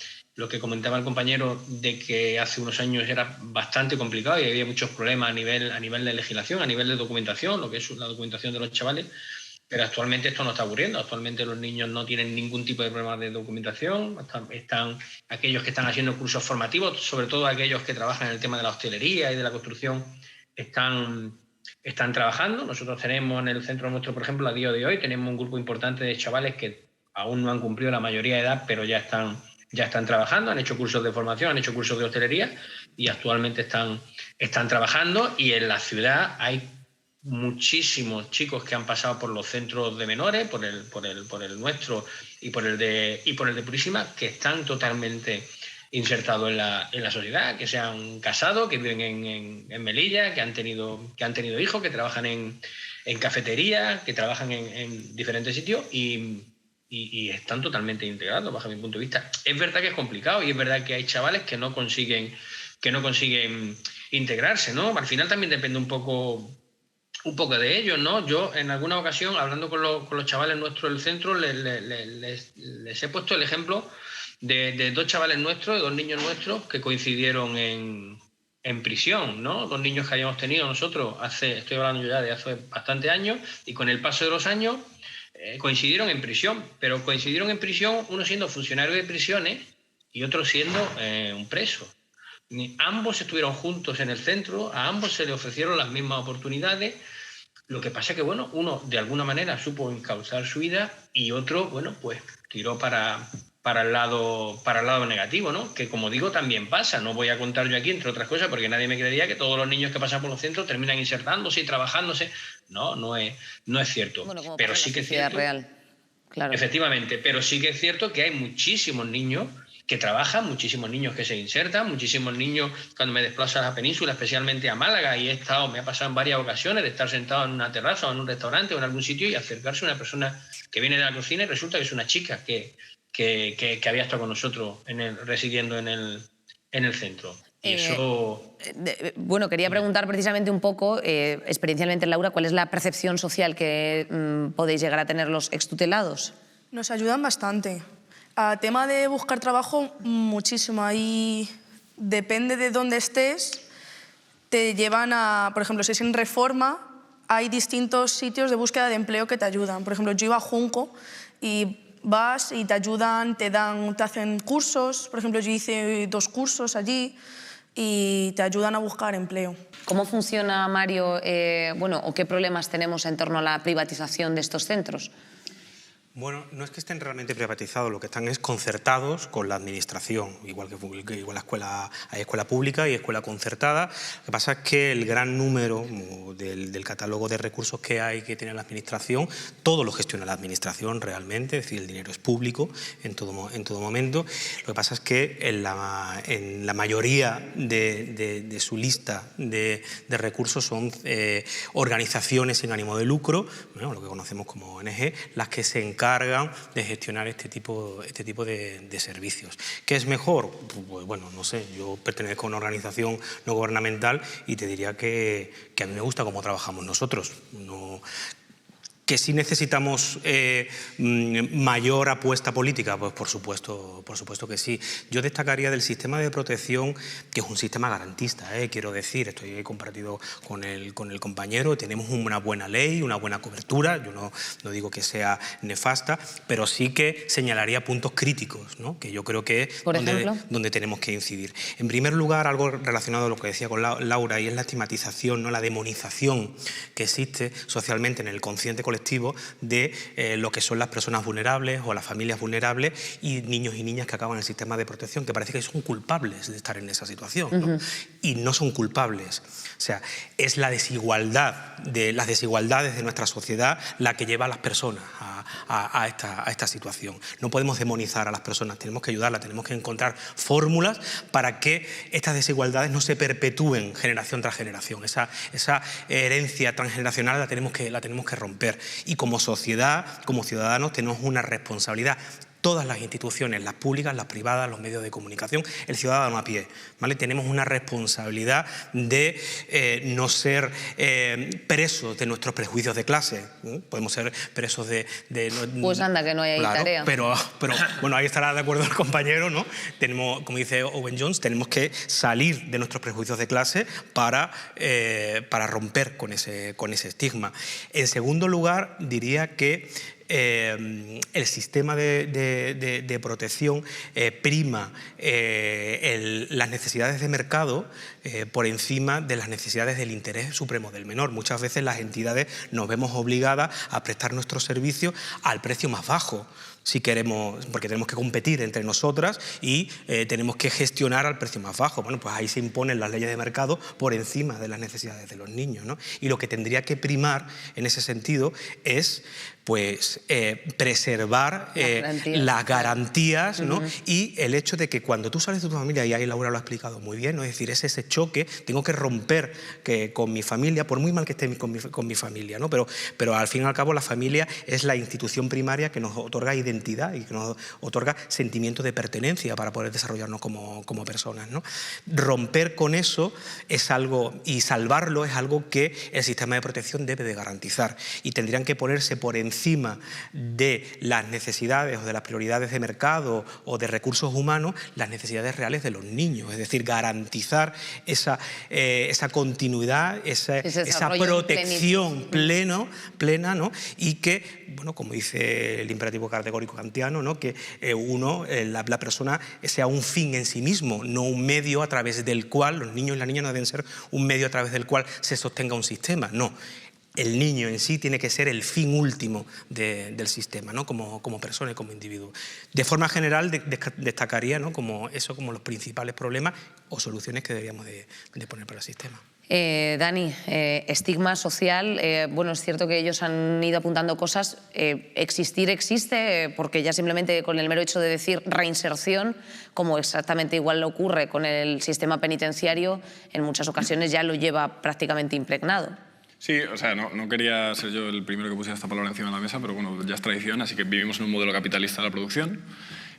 el compañero, de que hace unos años era bastante complicado y había muchos problemas a nivel de legislación, a nivel de documentación, lo que es la documentación de los chavales, pero actualmente esto no está ocurriendo. Actualmente los niños no tienen ningún tipo de problema de documentación. Están aquellos que están haciendo cursos formativos, sobre todo aquellos que trabajan en el tema de la hostelería y de la construcción, están trabajando. Nosotros tenemos en el centro nuestro, por ejemplo, a día de hoy, tenemos un grupo importante de chavales que aún no han cumplido la mayoría de edad, pero ya están trabajando, han hecho cursos de formación, han hecho cursos de hostelería y actualmente están trabajando. Y en la ciudad hay muchísimos chicos que han pasado por los centros de menores, por el nuestro y por el de Purísima, que están totalmente insertados en la sociedad, que se han casado, que viven en Melilla, que han tenido hijos, que trabajan en cafeterías, que trabajan en diferentes sitios y están totalmente integrados, bajo mi punto de vista. Es verdad que es complicado y es verdad que hay chavales que no consiguen integrarse, ¿no? Al final también depende un poco de ellos, ¿no? Yo en alguna ocasión, hablando con los chavales nuestros del centro, les he puesto el ejemplo de dos chavales nuestros, de dos niños nuestros que coincidieron en prisión, ¿no? Dos niños que habíamos tenido nosotros estoy hablando ya de hace bastantes años, y con el paso de los años coincidieron en prisión, pero coincidieron en prisión uno siendo funcionario de prisiones y otro siendo un preso. Ambos estuvieron juntos en el centro, a ambos se les ofrecieron las mismas oportunidades. Lo que pasa es que, bueno, uno de alguna manera supo encauzar su vida y otro, bueno, pues tiró para el lado negativo, ¿no? Que, como digo, también pasa. No voy a contar yo aquí, entre otras cosas, porque nadie me creería que todos los niños que pasan por los centros terminan insertándose y trabajándose. No es cierto. Bueno, como pero pasa sí en la que es sociedad cierto, real. Claro. Efectivamente, pero sí que es cierto que hay muchísimos niños que trabajan, muchísimos niños que se insertan, muchísimos niños. Cuando me desplazo a la península, especialmente a Málaga, y me ha pasado en varias ocasiones de estar sentado en una terraza o en un restaurante o en algún sitio y acercarse a una persona que viene de la cocina y resulta que es una chica que había estado con nosotros residiendo en el centro. Y eso... Bueno, quería preguntar precisamente un poco, experiencialmente, Laura, ¿cuál es la percepción social que podéis llegar a tener los extutelados? Nos ayudan bastante. A tema de buscar trabajo, muchísimo. Ahí depende de dónde estés, te llevan a, por ejemplo, si es en Reforma, hay distintos sitios de búsqueda de empleo que te ayudan. Por ejemplo, yo iba a Junco y vas y te ayudan, te hacen cursos. Por ejemplo, yo hice 2 cursos allí y te ayudan a buscar empleo. ¿Cómo funciona, Mario, o qué problemas tenemos en torno a la privatización de estos centros? Bueno, no es que estén realmente privatizados, lo que están es concertados con la administración, igual hay escuela pública y escuela concertada. Lo que pasa es que el gran número del catálogo de recursos que tiene la administración, todo lo gestiona la administración realmente, es decir, el dinero es público en todo momento. Lo que pasa es que en la mayoría de su lista de recursos son organizaciones sin ánimo de lucro, ¿no? Lo que conocemos como ONG, las que se encargan de gestionar este tipo de servicios. ¿Qué es mejor? Pues bueno, no sé, yo pertenezco a una organización no gubernamental y te diría que a mí me gusta cómo trabajamos nosotros. ¿Que sí necesitamos mayor apuesta política? Pues por supuesto que sí. Yo destacaría del sistema de protección, que es un sistema garantista, quiero decir, estoy compartido con el compañero, tenemos una buena ley, una buena cobertura, yo no digo que sea nefasta, pero sí que señalaría puntos críticos, ¿no? Que yo creo que es donde tenemos que incidir. En primer lugar, algo relacionado a lo que decía con Laura, y es la estigmatización, ¿no? La demonización que existe socialmente en el consciente colectivo colectivo de lo que son las personas vulnerables o las familias vulnerables y niños y niñas que acaban en el sistema de protección, que parece que son culpables de estar en esa situación, ¿no? Y no son culpables. O sea, es las desigualdades de nuestra sociedad la que lleva a las personas a esta situación. No podemos demonizar a las personas, tenemos que ayudarlas, tenemos que encontrar fórmulas para que estas desigualdades no se perpetúen generación tras generación. Esa herencia transgeneracional la tenemos que romper. Y como sociedad, como ciudadanos, tenemos una responsabilidad. Todas las instituciones, las públicas, las privadas, los medios de comunicación, el ciudadano a pie, ¿vale? Tenemos una responsabilidad de no ser presos de nuestros prejuicios de clase, ¿no? Podemos ser presos de pues anda, que no hay ahí tarea. Pero bueno, ahí estará de acuerdo el compañero, ¿no? Tenemos, como dice Owen Jones, tenemos que salir de nuestros prejuicios de clase para romper con ese estigma. En segundo lugar, diría que el sistema de protección prima las necesidades de mercado por encima de las necesidades del interés supremo del menor. Muchas veces las entidades nos vemos obligadas a prestar nuestros servicios al precio más bajo, si queremos, porque tenemos que competir entre nosotras y tenemos que gestionar al precio más bajo. Bueno, pues ahí se imponen las leyes de mercado por encima de las necesidades de los niños, ¿no? Y lo que tendría que primar en ese sentido es pues preservar las garantías, ¿no? Y el hecho de que cuando tú sales de tu familia, y ahí Laura lo ha explicado muy bien, ¿no? Es decir, es ese choque, tengo que romper con mi familia, por muy mal que esté con mi familia, ¿no? Pero al fin y al cabo la familia es la institución primaria que nos otorga identidad y que nos otorga sentimiento de pertenencia para poder desarrollarnos como personas, ¿no? Romper con eso es algo, y salvarlo es algo que el sistema de protección debe de garantizar, y tendrían que ponerse por encima de las necesidades o de las prioridades de mercado o de recursos humanos las necesidades reales de los niños, es decir, garantizar esa continuidad, esa protección plena, ¿no? Y que, bueno, como dice el imperativo categórico kantiano, ¿no? Que la persona sea un fin en sí mismo, no un medio a través del cual los niños y las niñas no deben ser un medio a través del cual se sostenga un sistema, no. El niño en sí tiene que ser el fin último del sistema, ¿no? Como persona y como individuo. De forma general destacaría, ¿no? como los principales problemas o soluciones que deberíamos de poner para el sistema. Dani, estigma social, bueno, es cierto que ellos han ido apuntando cosas, existir existe, porque ya simplemente con el mero hecho de decir reinserción, como exactamente igual ocurre con el sistema penitenciario, en muchas ocasiones ya lo lleva prácticamente impregnado. Sí, o sea, no quería ser yo el primero que pusiera esta palabra encima de la mesa, pero bueno, ya es tradición, así que vivimos en un modelo capitalista de la producción,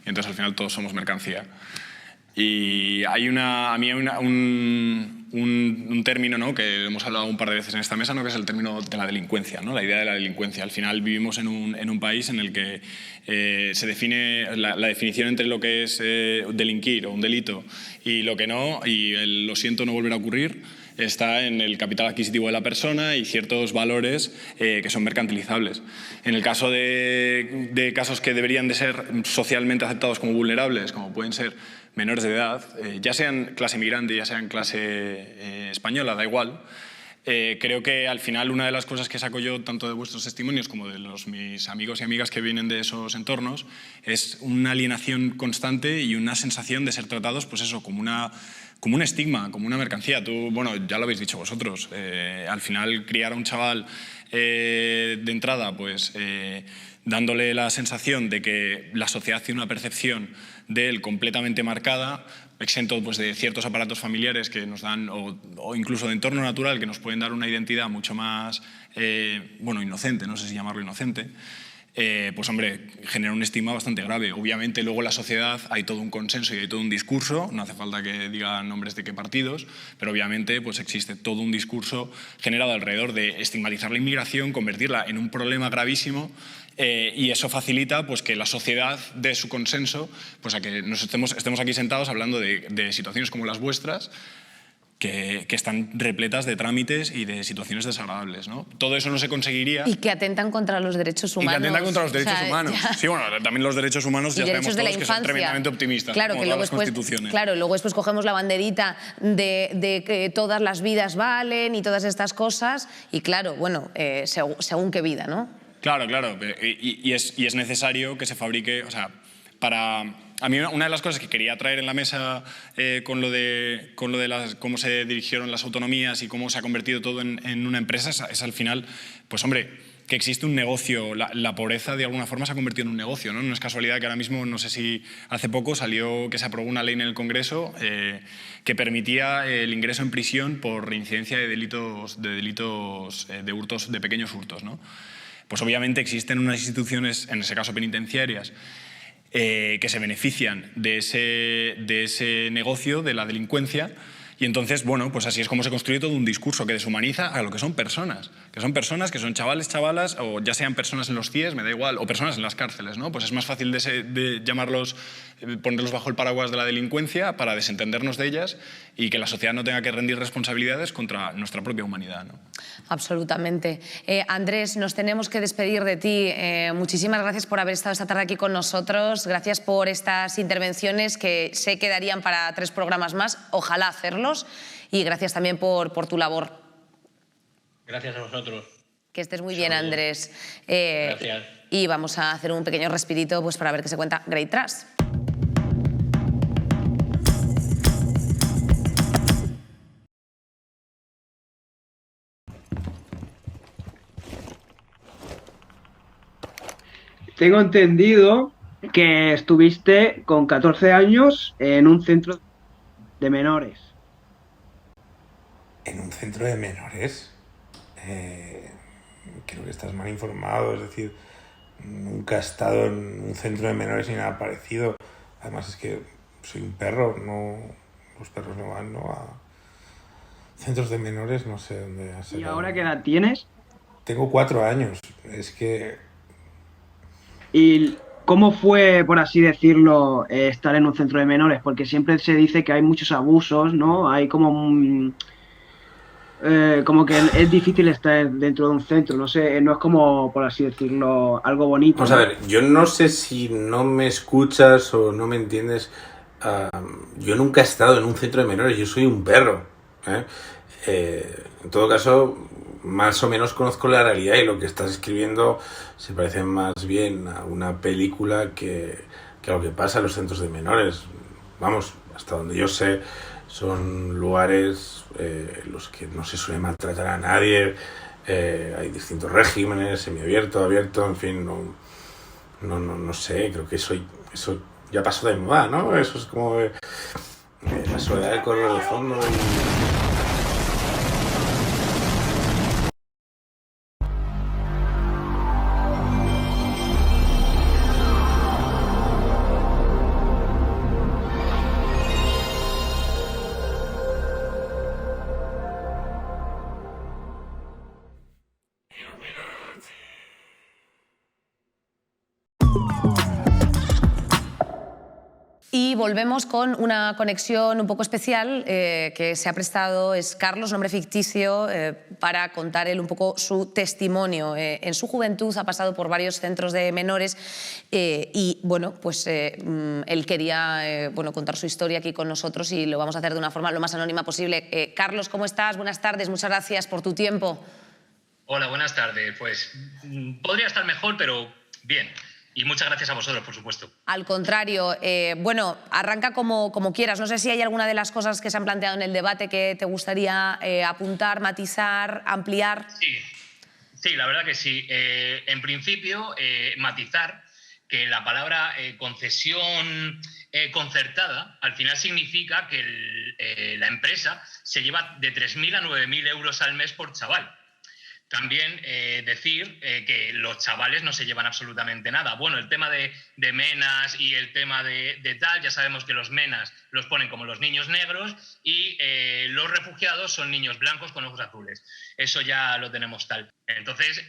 y entonces al final todos somos mercancía. Y hay un término, ¿no? Que hemos hablado un par de veces en esta mesa, ¿no? Que es el término de la delincuencia, ¿no? La idea de la delincuencia. Al final vivimos en un país en el que se define la definición entre lo que es delinquir o un delito y lo que no, y el lo siento no volverá a ocurrir, está en el capital adquisitivo de la persona y ciertos valores que son mercantilizables. En el caso de casos que deberían de ser socialmente aceptados como vulnerables, como pueden ser menores de edad, ya sean clase migrante, ya sean clase española, da igual, creo que al final una de las cosas que saco yo tanto de vuestros testimonios como de mis amigos y amigas que vienen de esos entornos es una alienación constante y una sensación de ser tratados, pues eso, como un estigma, como una mercancía. Tú, bueno, ya lo habéis dicho vosotros, al final criar a un chaval de entrada, pues dándole la sensación de que la sociedad tiene una percepción de él completamente marcada, exento pues, de ciertos aparatos familiares que nos dan, o incluso de entorno natural, que nos pueden dar una identidad mucho más, bueno, inocente, no sé si llamarlo inocente, pues hombre, genera un estigma bastante grave. Obviamente luego en la sociedad hay todo un consenso y hay todo un discurso, no hace falta que digan nombres de qué partidos, pero obviamente pues existe todo un discurso generado alrededor de estigmatizar la inmigración, convertirla en un problema gravísimo, y eso facilita pues, que la sociedad dé su consenso pues, a que estemos aquí sentados hablando de situaciones como las vuestras, que están repletas de trámites y de situaciones desagradables, ¿no? Todo eso no se conseguiría... Y que atentan contra los derechos humanos. Y que atentan contra los derechos humanos. Ya. Sí, bueno, también los derechos humanos ya sabemos todos que son tremendamente optimistas, claro, como que todas luego las constituciones. Claro, luego después cogemos la banderita de que todas las vidas valen y todas estas cosas, y claro, bueno, según qué vida, ¿no? Claro. Y es necesario que se fabrique, o sea, a mí una de las cosas que quería traer en la mesa con lo de cómo se dirigieron las autonomías y cómo se ha convertido todo en una empresa es al final, pues hombre, que existe un negocio. La pobreza de alguna forma se ha convertido en un negocio, ¿no? No es casualidad que ahora mismo, no sé si hace poco salió que se aprobó una ley en el Congreso que permitía el ingreso en prisión por reincidencia de delitos de hurtos, de pequeños hurtos, ¿no? Pues obviamente existen unas instituciones, en ese caso penitenciarias, que se benefician de ese negocio, de la delincuencia, y entonces, bueno, pues así es como se construye todo un discurso que deshumaniza a lo que son personas, que son chavales, chavalas, o ya sean personas en los CIES, me da igual, o personas en las cárceles, ¿no? Pues es más fácil de llamarlos, ponerlos bajo el paraguas de la delincuencia para desentendernos de ellas y que la sociedad no tenga que rendir responsabilidades contra nuestra propia humanidad, ¿no? Absolutamente. Andrés, nos tenemos que despedir de ti. Muchísimas gracias por haber estado esta tarde aquí con nosotros. Gracias por estas intervenciones que sé que darían para 3 programas más. Ojalá hacerlos. Y gracias también por tu labor. Gracias a vosotros. Que estés muy bien, Andrés. Gracias. Y vamos a hacer un pequeño respirito pues, para ver qué se cuenta Great Trash. Tengo entendido que estuviste con 14 años en un centro de menores. ¿En un centro de menores? Creo que estás mal informado, es decir, nunca he estado en un centro de menores ni nada parecido. Además es que soy un perro, los perros no van a centros de menores, no sé dónde has ¿Y ahora qué edad tienes? Tengo 4 años, es que... ¿Y cómo fue, por así decirlo, estar en un centro de menores? Porque siempre se dice que hay muchos abusos, ¿no? Hay como que es difícil estar dentro de un centro, no sé, no es como, por así decirlo, algo bonito. Vamos a ver, yo no sé si no me escuchas o no me entiendes. Yo nunca he estado en un centro de menores, yo soy un perro, ¿eh? En todo caso, más o menos conozco la realidad y lo que estás escribiendo se parece más bien a una película que a lo que pasa en los centros de menores. Vamos, hasta donde yo sé, son lugares en los que no se suele maltratar a nadie, hay distintos regímenes, semiabierto, abierto, en fin, no sé, creo que eso ya pasó de moda, ¿no? Eso es como la soledad del color de fondo Y volvemos con una conexión un poco especial que se ha prestado, es Carlos, nombre ficticio, para contar él un poco su testimonio. En su juventud ha pasado por varios centros de menores y bueno, pues él quería contar su historia aquí con nosotros y lo vamos a hacer de una forma lo más anónima posible. Carlos, ¿cómo estás? Buenas tardes, muchas gracias por tu tiempo. Hola, buenas tardes. Pues podría estar mejor, pero bien. Y muchas gracias a vosotros, por supuesto. Al contrario, bueno, arranca como quieras. No sé si hay alguna de las cosas que se han planteado en el debate que te gustaría apuntar, matizar, ampliar. Sí, la verdad que sí. En principio, matizar que la palabra concesión concertada al final significa que la empresa se lleva de 3.000 a 9.000 euros al mes por chaval. También decir que los chavales no se llevan absolutamente nada. Bueno, el tema de menas y el tema de tal, ya sabemos que los menas los ponen como los niños negros y los refugiados son niños blancos con ojos azules. Eso ya lo tenemos tal. Entonces,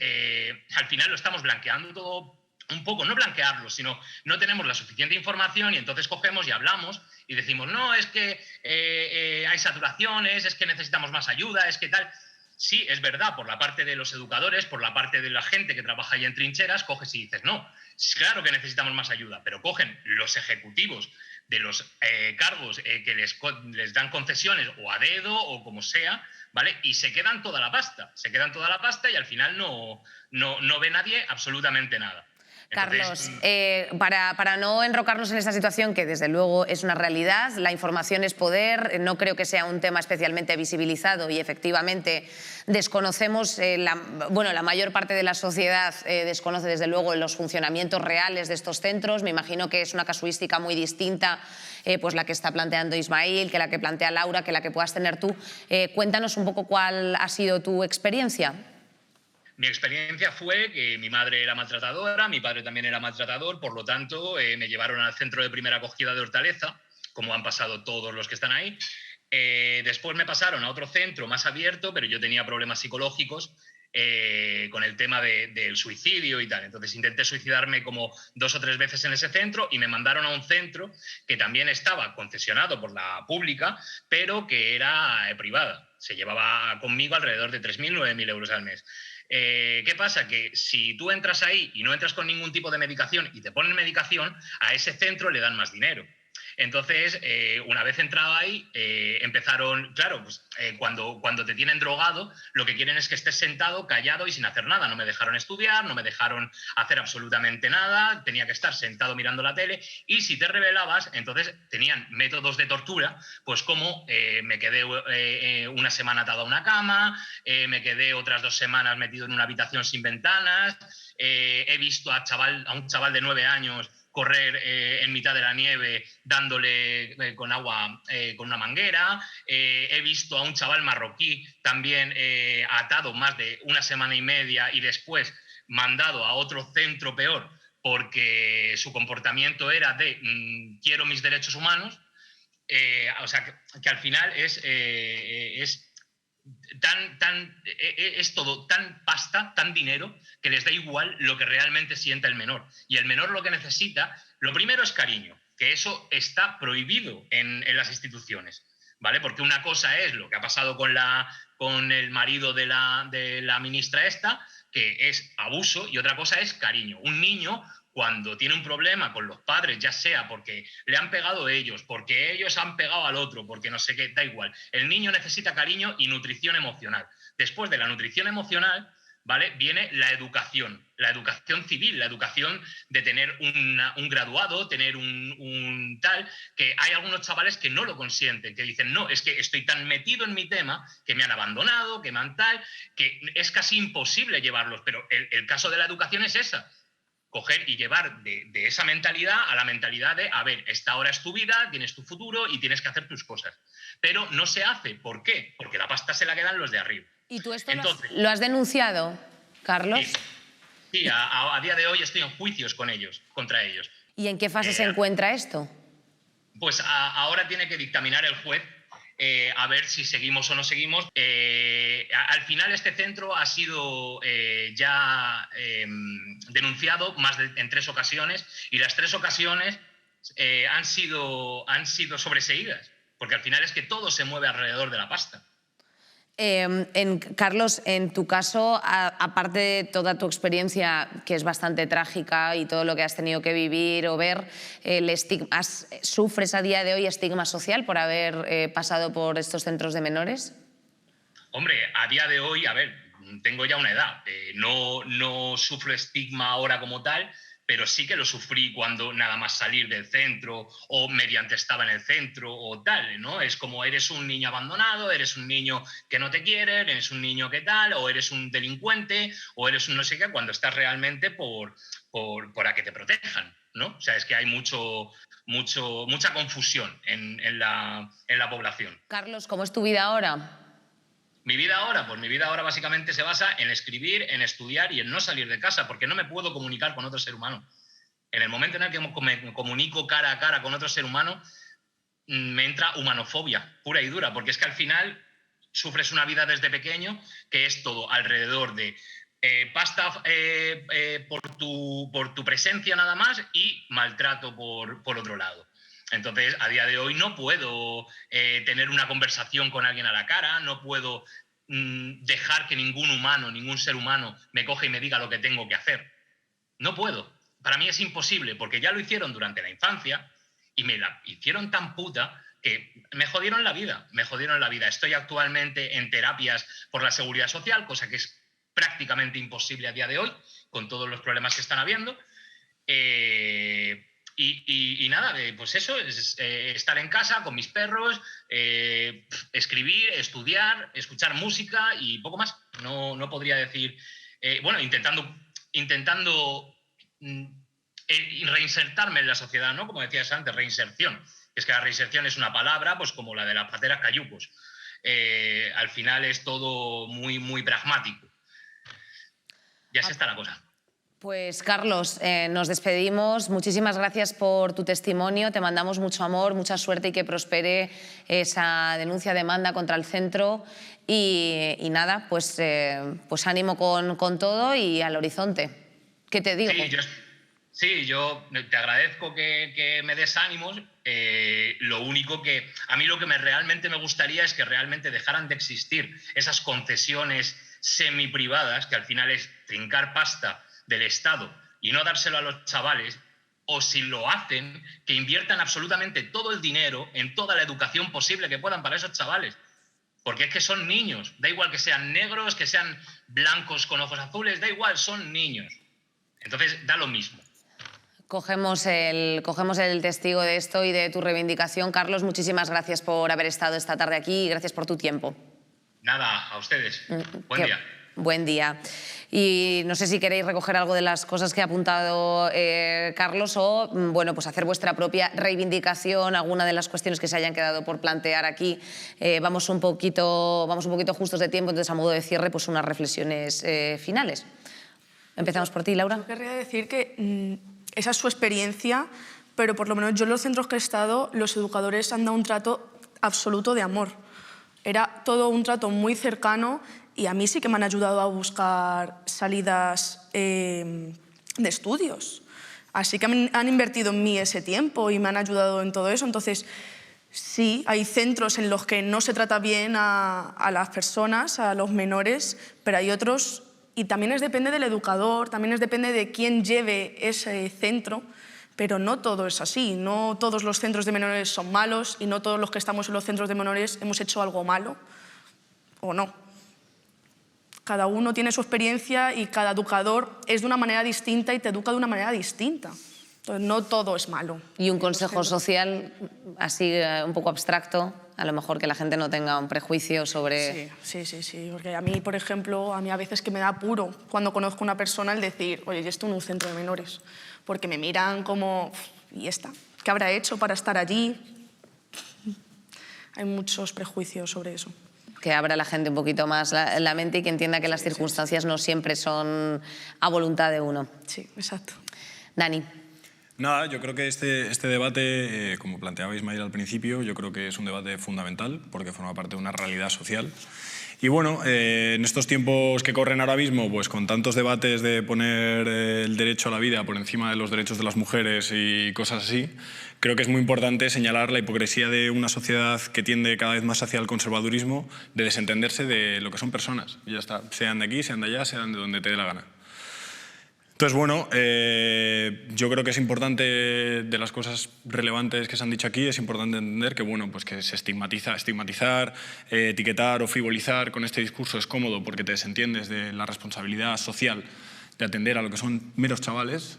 al final lo estamos blanqueando todo un poco, no blanquearlo, sino no tenemos la suficiente información y entonces cogemos y hablamos y decimos, no, es que hay saturaciones, es que necesitamos más ayuda, es que tal... Sí, es verdad, por la parte de los educadores, por la parte de la gente que trabaja ahí en trincheras, coges y dices, no, claro que necesitamos más ayuda, pero cogen los ejecutivos de los cargos que les dan concesiones o a dedo o como sea, ¿vale? Y se quedan toda la pasta, y al final no ve nadie absolutamente nada. Carlos, para no enrocarnos en esta situación, que desde luego es una realidad, la información es poder, no creo que sea un tema especialmente visibilizado y efectivamente desconocemos, la mayor parte de la sociedad desconoce desde luego los funcionamientos reales de estos centros. Me imagino que es una casuística muy distinta pues la que está planteando Ismail, que la que plantea Laura, que la que puedas tener tú. Cuéntanos un poco cuál ha sido tu experiencia. Mi experiencia fue que mi madre era maltratadora, mi padre también era maltratador, por lo tanto me llevaron al centro de primera acogida de Hortaleza, como han pasado todos los que están ahí. Después me pasaron a otro centro más abierto, pero yo tenía problemas psicológicos con el tema del suicidio y tal. Entonces intenté suicidarme como 2 o 3 veces en ese centro y me mandaron a un centro que también estaba concesionado por la pública, pero que era privada. Se llevaba conmigo alrededor de 3.000, 9.000 euros al mes. ¿Qué pasa? Que si tú entras ahí y no entras con ningún tipo de medicación y te ponen medicación, a ese centro le dan más dinero. Entonces, una vez entrado ahí, empezaron, claro, pues, cuando te tienen drogado, lo que quieren es que estés sentado, callado y sin hacer nada. No me dejaron estudiar, no me dejaron hacer absolutamente nada, tenía que estar sentado mirando la tele, y si te rebelabas, entonces tenían métodos de tortura, pues como me quedé una semana atado a una cama, me quedé otras 2 semanas metido en una habitación sin ventanas, he visto a un chaval de 9 años correr en mitad de la nieve dándole con agua con una manguera. He visto a un chaval marroquí también atado más de 1 semana y media y después mandado a otro centro peor porque su comportamiento era de quiero mis derechos humanos. O sea, que al final es todo tan pasta, tan dinero, que les da igual lo que realmente sienta el menor. Y el menor lo que necesita, lo primero es cariño, que eso está prohibido en las instituciones, ¿vale? Porque una cosa es lo que ha pasado con el marido de la ministra esta, que es abuso, y otra cosa es cariño. Un niño, cuando tiene un problema con los padres, ya sea porque le han pegado ellos, porque ellos han pegado al otro, porque no sé qué, da igual. El niño necesita cariño y nutrición emocional. Después de la nutrición emocional, ¿vale?, viene la educación civil, la educación de tener un graduado, tener un tal, que hay algunos chavales que no lo consienten, que dicen, no, es que estoy tan metido en mi tema, que me han abandonado, que me han tal, que es casi imposible llevarlos. Pero el caso de la educación es esa. Coger y llevar de esa mentalidad a la mentalidad de, a ver, esta hora es tu vida, tienes tu futuro y tienes que hacer tus cosas. Pero no se hace. ¿Por qué? Porque la pasta se la quedan los de arriba. ¿Y tú esto lo has denunciado, Carlos? Sí, a día de hoy estoy en juicios contra ellos. ¿Y en qué fase se encuentra esto? Pues ahora tiene que dictaminar el juez a ver si seguimos o no seguimos. Al final este centro ha sido ya denunciado en 3 ocasiones, y las 3 ocasiones han sido sobreseídas, porque al final es que todo se mueve alrededor de la pasta. Carlos, en tu caso, aparte de toda tu experiencia, que es bastante trágica, y todo lo que has tenido que vivir o ver, ¿sufres a día de hoy estigma social por haber pasado por estos centros de menores? Hombre, a día de hoy, a ver, tengo ya una edad, no sufro estigma ahora como tal, pero sí que lo sufrí cuando nada más salir del centro o mediante estaba en el centro o tal, ¿no? Es como eres un niño abandonado, eres un niño que no te quiere, eres un niño que tal, o eres un delincuente, o eres un no sé qué, cuando estás realmente por a que te protejan, ¿no? O sea, es que hay mucha confusión en la población. Carlos, ¿cómo es tu vida ahora? Mi vida ahora, pues mi vida ahora básicamente se basa en escribir, en estudiar y en no salir de casa, porque no me puedo comunicar con otro ser humano. En el momento en el que me comunico cara a cara con otro ser humano, me entra humanofobia pura y dura, porque es que al final sufres una vida desde pequeño que es todo alrededor de pasta por tu presencia nada más y maltrato por otro lado. Entonces, a día de hoy no puedo tener una conversación con alguien a la cara, no puedo dejar que ningún ser humano me coja y me diga lo que tengo que hacer. No puedo. Para mí es imposible, porque ya lo hicieron durante la infancia y me la hicieron tan puta que me jodieron la vida, Estoy actualmente en terapias por la Seguridad Social, cosa que es prácticamente imposible a día de hoy, con todos los problemas que están habiendo. Y nada, pues eso, es estar en casa con mis perros, escribir, estudiar, escuchar música y poco más. No podría decir... bueno, intentando reinsertarme en la sociedad, ¿no? Como decías antes, reinserción. Es que la reinserción es una palabra, pues como la de las pateras cayucos. Al final es todo muy, muy pragmático. Y así está la cosa. Pues Carlos, nos despedimos. Muchísimas gracias por tu testimonio. Te mandamos mucho amor, mucha suerte y que prospere esa denuncia, demanda contra el centro. Y nada, pues ánimo con todo y al horizonte. ¿Qué te digo? Sí, yo te agradezco que me des ánimos. Lo único que... A mí lo que realmente me gustaría es que realmente dejaran de existir esas concesiones semiprivadas, que al final es trincar pasta del Estado y no dárselo a los chavales, o si lo hacen, que inviertan absolutamente todo el dinero en toda la educación posible que puedan para esos chavales. Porque es que son niños, da igual que sean negros, que sean blancos con ojos azules, da igual, son niños. Entonces da lo mismo. Cogemos el testigo de esto y de tu reivindicación. Carlos, muchísimas gracias por haber estado esta tarde aquí y gracias por tu tiempo. Nada, a ustedes. Buen día. Buen día. Y no sé si queréis recoger algo de las cosas que ha apuntado Carlos o, bueno, pues hacer vuestra propia reivindicación, alguna de las cuestiones que se hayan quedado por plantear aquí. Vamos un poquito justos de tiempo, entonces a modo de cierre, pues unas reflexiones finales. Empezamos por ti, Laura. Yo querría decir que esa es su experiencia, pero por lo menos yo en los centros que he estado, los educadores han dado un trato absoluto de amor. Era todo un trato muy cercano y a mí sí que me han ayudado a buscar salidas de estudios. Así que han invertido en mí ese tiempo y me han ayudado en todo eso. Entonces, sí, hay centros en los que no se trata bien a las personas, a los menores, pero hay otros, y también depende del educador, también depende de quién lleve ese centro, pero no todo es así. No todos los centros de menores son malos y no todos los que estamos en los centros de menores hemos hecho algo malo, o no. Cada uno tiene su experiencia y cada educador es de una manera distinta y te educa de una manera distinta. Entonces, no todo es malo. Y un consejo social, así un poco abstracto, a lo mejor que la gente no tenga un prejuicio sobre... Sí, porque a mí, por ejemplo, a veces que me da apuro cuando conozco a una persona el decir, oye, yo estoy en un centro de menores, porque me miran como, ¿y esta? ¿Qué habrá hecho para estar allí? Hay muchos prejuicios sobre eso. Que abra la gente un poquito más la mente y que entienda que las circunstancias no siempre son a voluntad de uno. Sí, exacto. Dani. Nada, yo creo que este debate, como planteaba Ismael al principio, yo creo que es un debate fundamental porque forma parte de una realidad social. Y bueno, en estos tiempos que corren ahora mismo, pues con tantos debates de poner el derecho a la vida por encima de los derechos de las mujeres y cosas así, creo que es muy importante señalar la hipocresía de una sociedad que tiende cada vez más hacia el conservadurismo, de desentenderse de lo que son personas. Y ya está, sean de aquí, sean de allá, sean de donde te dé la gana. Entonces, bueno, yo creo que es importante, de las cosas relevantes que se han dicho aquí, es importante entender que, bueno, pues que se estigmatizar, etiquetar o frivolizar con este discurso es cómodo porque te desentiendes de la responsabilidad social de atender a lo que son meros chavales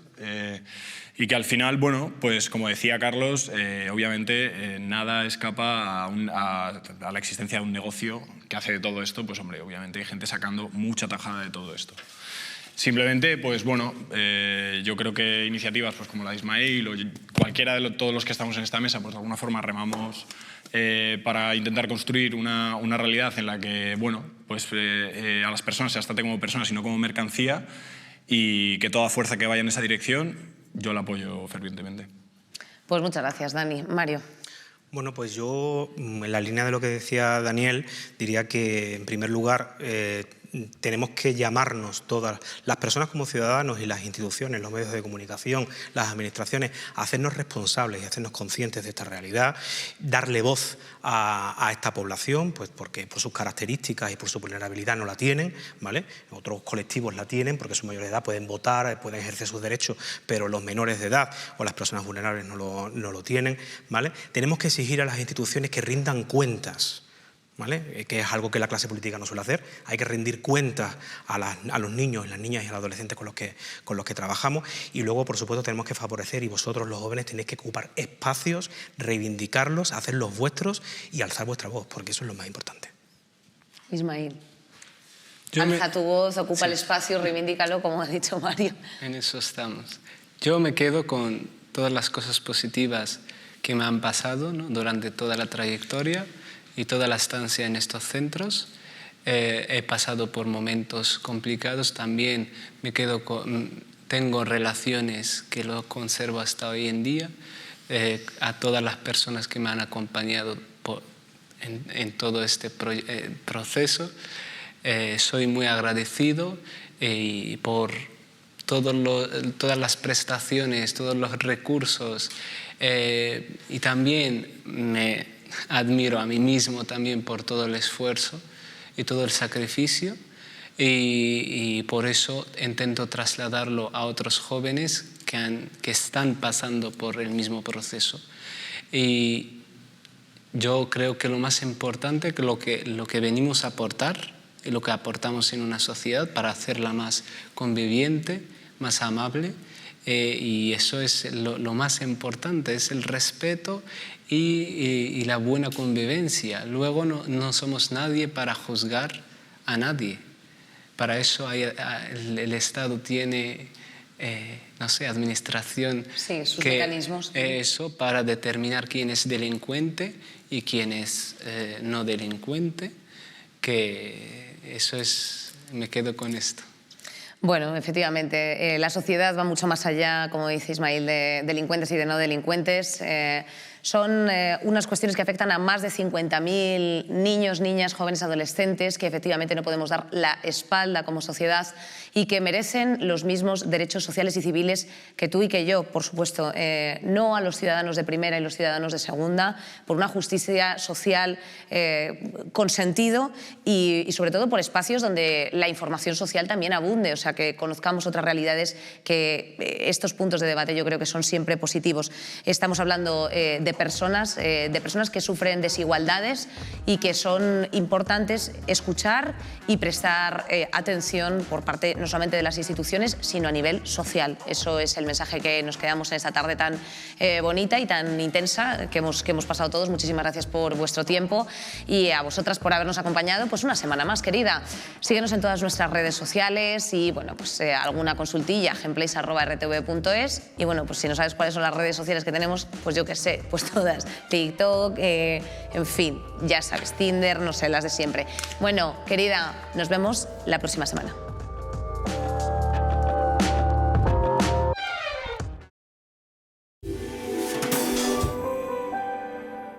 y que al final, bueno, pues como decía Carlos, obviamente nada escapa a la existencia de un negocio que hace de todo esto, pues hombre, obviamente hay gente sacando mucha tajada de todo esto. Simplemente, pues bueno, yo creo que iniciativas pues, como la de Ismael o cualquiera de todos los que estamos en esta mesa, pues de alguna forma remamos para intentar construir una realidad en la que, bueno, pues a las personas se las trate como personas y no como mercancía y que toda fuerza que vaya en esa dirección, yo la apoyo fervientemente. Pues muchas gracias, Dani. Mario. Bueno, pues yo, en la línea de lo que decía Daniel, diría que, en primer lugar, tenemos que llamarnos todas las personas como ciudadanos y las instituciones, los medios de comunicación, las administraciones, a hacernos responsables y hacernos conscientes de esta realidad, darle voz a esta población, pues porque por sus características y por su vulnerabilidad no la tienen, ¿vale? Otros colectivos la tienen porque son mayores de edad, pueden votar, pueden ejercer sus derechos, pero los menores de edad o las personas vulnerables no lo tienen, ¿vale? Tenemos que exigir a las instituciones que rindan cuentas, ¿vale? Que es algo que la clase política no suele hacer. Hay que rendir cuentas a los niños, las niñas y a los adolescentes con los que trabajamos, y luego, por supuesto, tenemos que favorecer, y vosotros los jóvenes tenéis que ocupar espacios, reivindicarlos, hacerlos vuestros y alzar vuestra voz, porque eso es lo más importante. Ismail. Alza tu voz, ocupa el espacio, reivindícalo, como ha dicho Mario. En eso estamos. Yo me quedo con todas las cosas positivas que me han pasado, ¿no?, durante toda la trayectoria y toda la estancia en estos centros. He pasado por momentos complicados también, tengo relaciones que lo conservo hasta hoy en día, a todas las personas que me han acompañado en todo este proceso. Soy muy agradecido por todas las prestaciones, todos los recursos, y también me admiro a mí mismo también por todo el esfuerzo y todo el sacrificio, y por eso intento trasladarlo a otros jóvenes que están pasando por el mismo proceso. Y yo creo que lo más importante, que lo que venimos a aportar y lo que aportamos en una sociedad para hacerla más conviviente, más amable, y eso es lo más importante, es el respeto y la buena convivencia. Luego no somos nadie para juzgar a nadie. Para eso el Estado tiene, no sé, administración. Sí, sus mecanismos. Eso, para determinar quién es delincuente y quién es no delincuente, que eso es, me quedo con esto. Bueno, efectivamente, la sociedad va mucho más allá, como dice Ismail, de delincuentes y de no delincuentes. Son unas cuestiones que afectan a más de 50.000 niños, niñas, jóvenes, adolescentes, que efectivamente no podemos dar la espalda como sociedad y que merecen los mismos derechos sociales y civiles que tú y que yo, por supuesto. No a los ciudadanos de primera y los ciudadanos de segunda, por una justicia social con sentido y sobre todo por espacios donde la información social también abunde, o sea, que conozcamos otras realidades, que estos puntos de debate yo creo que son siempre positivos. Estamos hablando de personas que sufren desigualdades y que son importantes escuchar y prestar atención por parte no solamente de las instituciones, sino a nivel social. Eso es el mensaje que nos quedamos en esta tarde tan bonita y tan intensa que hemos pasado todos. Muchísimas gracias por vuestro tiempo y a vosotras por habernos acompañado pues una semana más, querida. Síguenos en todas nuestras redes sociales y bueno, pues alguna consultilla, gameplays@rtv.es, y bueno, pues si no sabes cuáles son las redes sociales que tenemos, pues yo qué sé, pues todas, TikTok, en fin, ya sabes, Tinder, no sé, las de siempre. Bueno, querida, nos vemos la próxima semana.